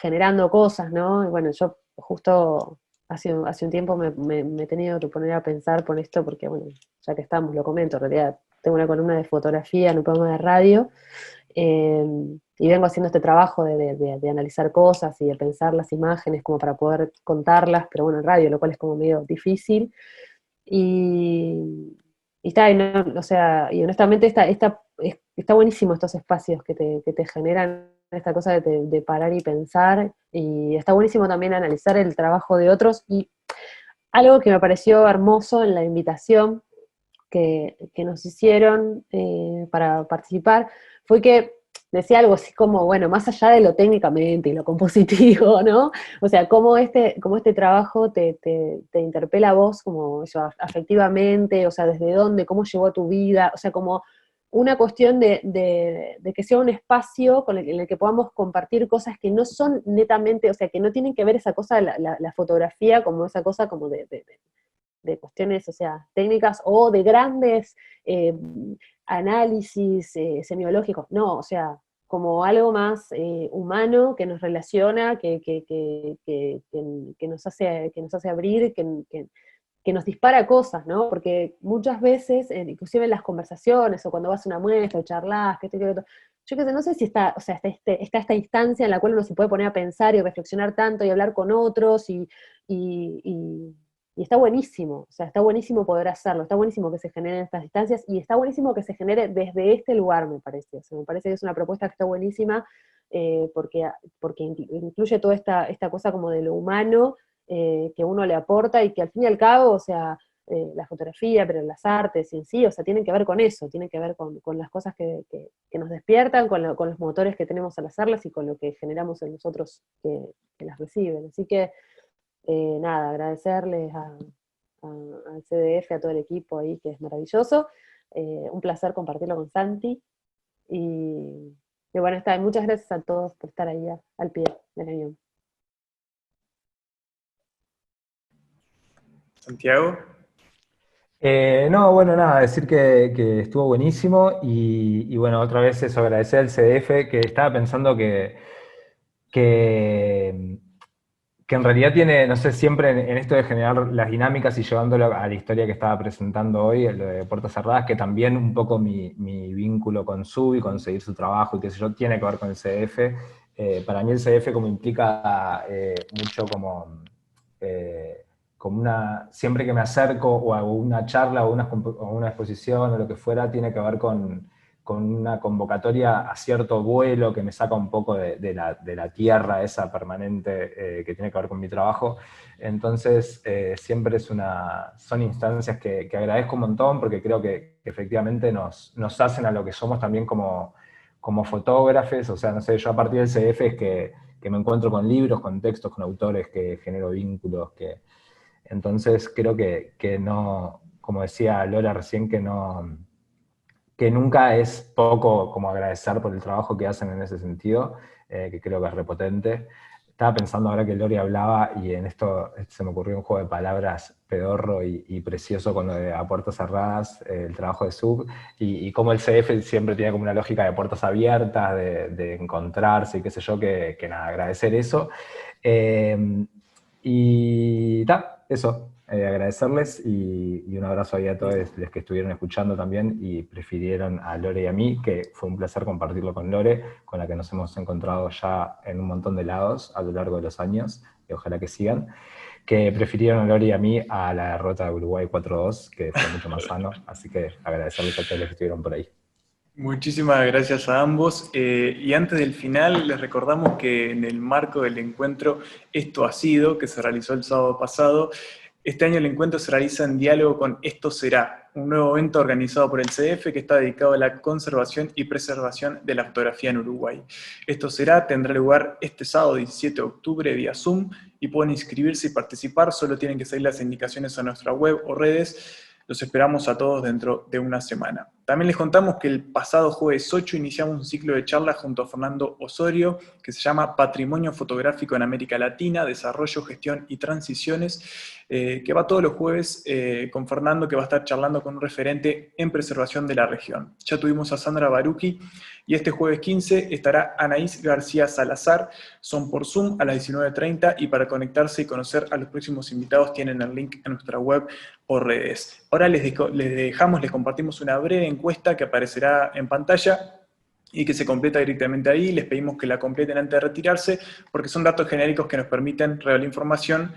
generando cosas, ¿no? Y bueno, yo justo hace un tiempo me he tenido que poner a pensar por esto, porque bueno, ya que estamos, lo comento, en realidad tengo una columna de fotografía en un programa de radio, eh, y vengo haciendo este trabajo de analizar cosas y de pensar las imágenes como para poder contarlas, pero bueno, en radio, lo cual es como medio difícil. Y está, o sea, y honestamente está buenísimo estos espacios que te generan esta cosa de parar y pensar, y está buenísimo también analizar el trabajo de otros, y algo que me pareció hermoso en la invitación que nos hicieron para participar fue que decía algo así como, bueno, más allá de lo técnicamente y lo compositivo, ¿no? O sea, cómo este trabajo te interpela a vos, como eso, afectivamente, o sea, desde dónde, cómo llegó a tu vida, o sea, como una cuestión de que sea un espacio en el que podamos compartir cosas que no son netamente, o sea, que no tienen que ver esa cosa, la fotografía, como esa cosa como de cuestiones, o sea, técnicas o de grandes análisis semiológicos, no, o sea, como algo más humano que nos relaciona, que nos hace abrir, que nos dispara cosas, ¿no? Porque muchas veces, inclusive en las conversaciones o cuando vas a una muestra o charlas, que esto y que otro, yo qué sé, no sé si está, o sea, está esta instancia en la cual uno se puede poner a pensar y reflexionar tanto y hablar con otros y está buenísimo, o sea, está buenísimo poder hacerlo, está buenísimo que se generen estas distancias y está buenísimo que se genere desde este lugar, me parece. O sea, me parece que es una propuesta que está buenísima porque incluye toda esta cosa como de lo humano que uno le aporta y que al fin y al cabo, o sea, la fotografía, pero las artes y en sí, o sea, tienen que ver con eso, tienen que ver con las cosas que nos despiertan, con los motores que tenemos al hacerlas y con lo que generamos en los otros que las reciben. Así que nada, agradecerles al CDF, a todo el equipo ahí, que es maravilloso. Un placer compartirlo con Santi. Y bueno, muchas gracias a todos por estar ahí al pie del avión. Santiago. No, bueno, nada, decir que estuvo buenísimo y bueno, otra vez eso, agradecer al CDF, que estaba pensando que que en realidad tiene, no sé, siempre en esto de generar las dinámicas y llevándolo a la historia que estaba presentando hoy, lo de Puertas Cerradas, que también un poco mi vínculo con Sub y con seguir su trabajo y qué sé yo, tiene que ver con el CDF. Para mí el CDF como implica mucho como siempre que me acerco o hago una charla o una exposición o lo que fuera, tiene que ver con una convocatoria a cierto vuelo que me saca un poco de la tierra esa permanente que tiene que ver con mi trabajo. Entonces, siempre son instancias que agradezco un montón porque creo que efectivamente nos hacen a lo que somos también como fotógrafos. O sea, no sé, yo a partir del CF es que me encuentro con libros, con textos, con autores, que genero vínculos, entonces creo que no, como decía Lola recién, que nunca es poco como agradecer por el trabajo que hacen en ese sentido, que creo que es repotente. Estaba pensando ahora que Lori hablaba y en esto se me ocurrió un juego de palabras pedorro y precioso con lo de a puertas cerradas, el trabajo de Sub, y cómo el CF siempre tiene como una lógica de puertas abiertas, de encontrarse y qué sé yo, que nada, agradecer eso. Y eso. Agradecerles y un abrazo ahí a todos los que estuvieron escuchando también y prefirieron a Lore y a mí, que fue un placer compartirlo con Lore, con la que nos hemos encontrado ya en un montón de lados a lo largo de los años, y ojalá que sigan, que prefirieron a Lore y a mí a la derrota de Uruguay 4-2, que fue mucho más sano, así que agradecerles a todos los que estuvieron por ahí. Muchísimas gracias a ambos. Y antes del final, les recordamos que en el marco del encuentro Esto ha sido, que se realizó el sábado pasado, este año el encuentro se realiza en diálogo con Esto será, un nuevo evento organizado por el CDF que está dedicado a la conservación y preservación de la fotografía en Uruguay. Esto será, tendrá lugar este sábado 17 de octubre vía Zoom y pueden inscribirse y participar, solo tienen que seguir las indicaciones a nuestra web o redes. Los esperamos a todos dentro de una semana. También les contamos que el pasado jueves 8 iniciamos un ciclo de charlas junto a Fernando Osorio que se llama Patrimonio Fotográfico en América Latina, Desarrollo, Gestión y Transiciones, que va todos los jueves con Fernando, que va a estar charlando con un referente en preservación de la región. Ya tuvimos a Sandra Baruki y este jueves 15 estará Anaís García Salazar. Son por Zoom a las 19:30 y para conectarse y conocer a los próximos invitados tienen el link en nuestra web o redes. Ahora les compartimos una breve encuesta que aparecerá en pantalla y que se completa directamente ahí. Les pedimos que la completen antes de retirarse, porque son datos genéricos que nos permiten revelar información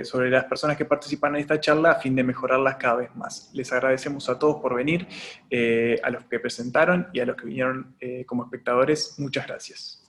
sobre las personas que participan en esta charla a fin de mejorarlas cada vez más. Les agradecemos a todos por venir, a los que presentaron y a los que vinieron como espectadores. Muchas gracias.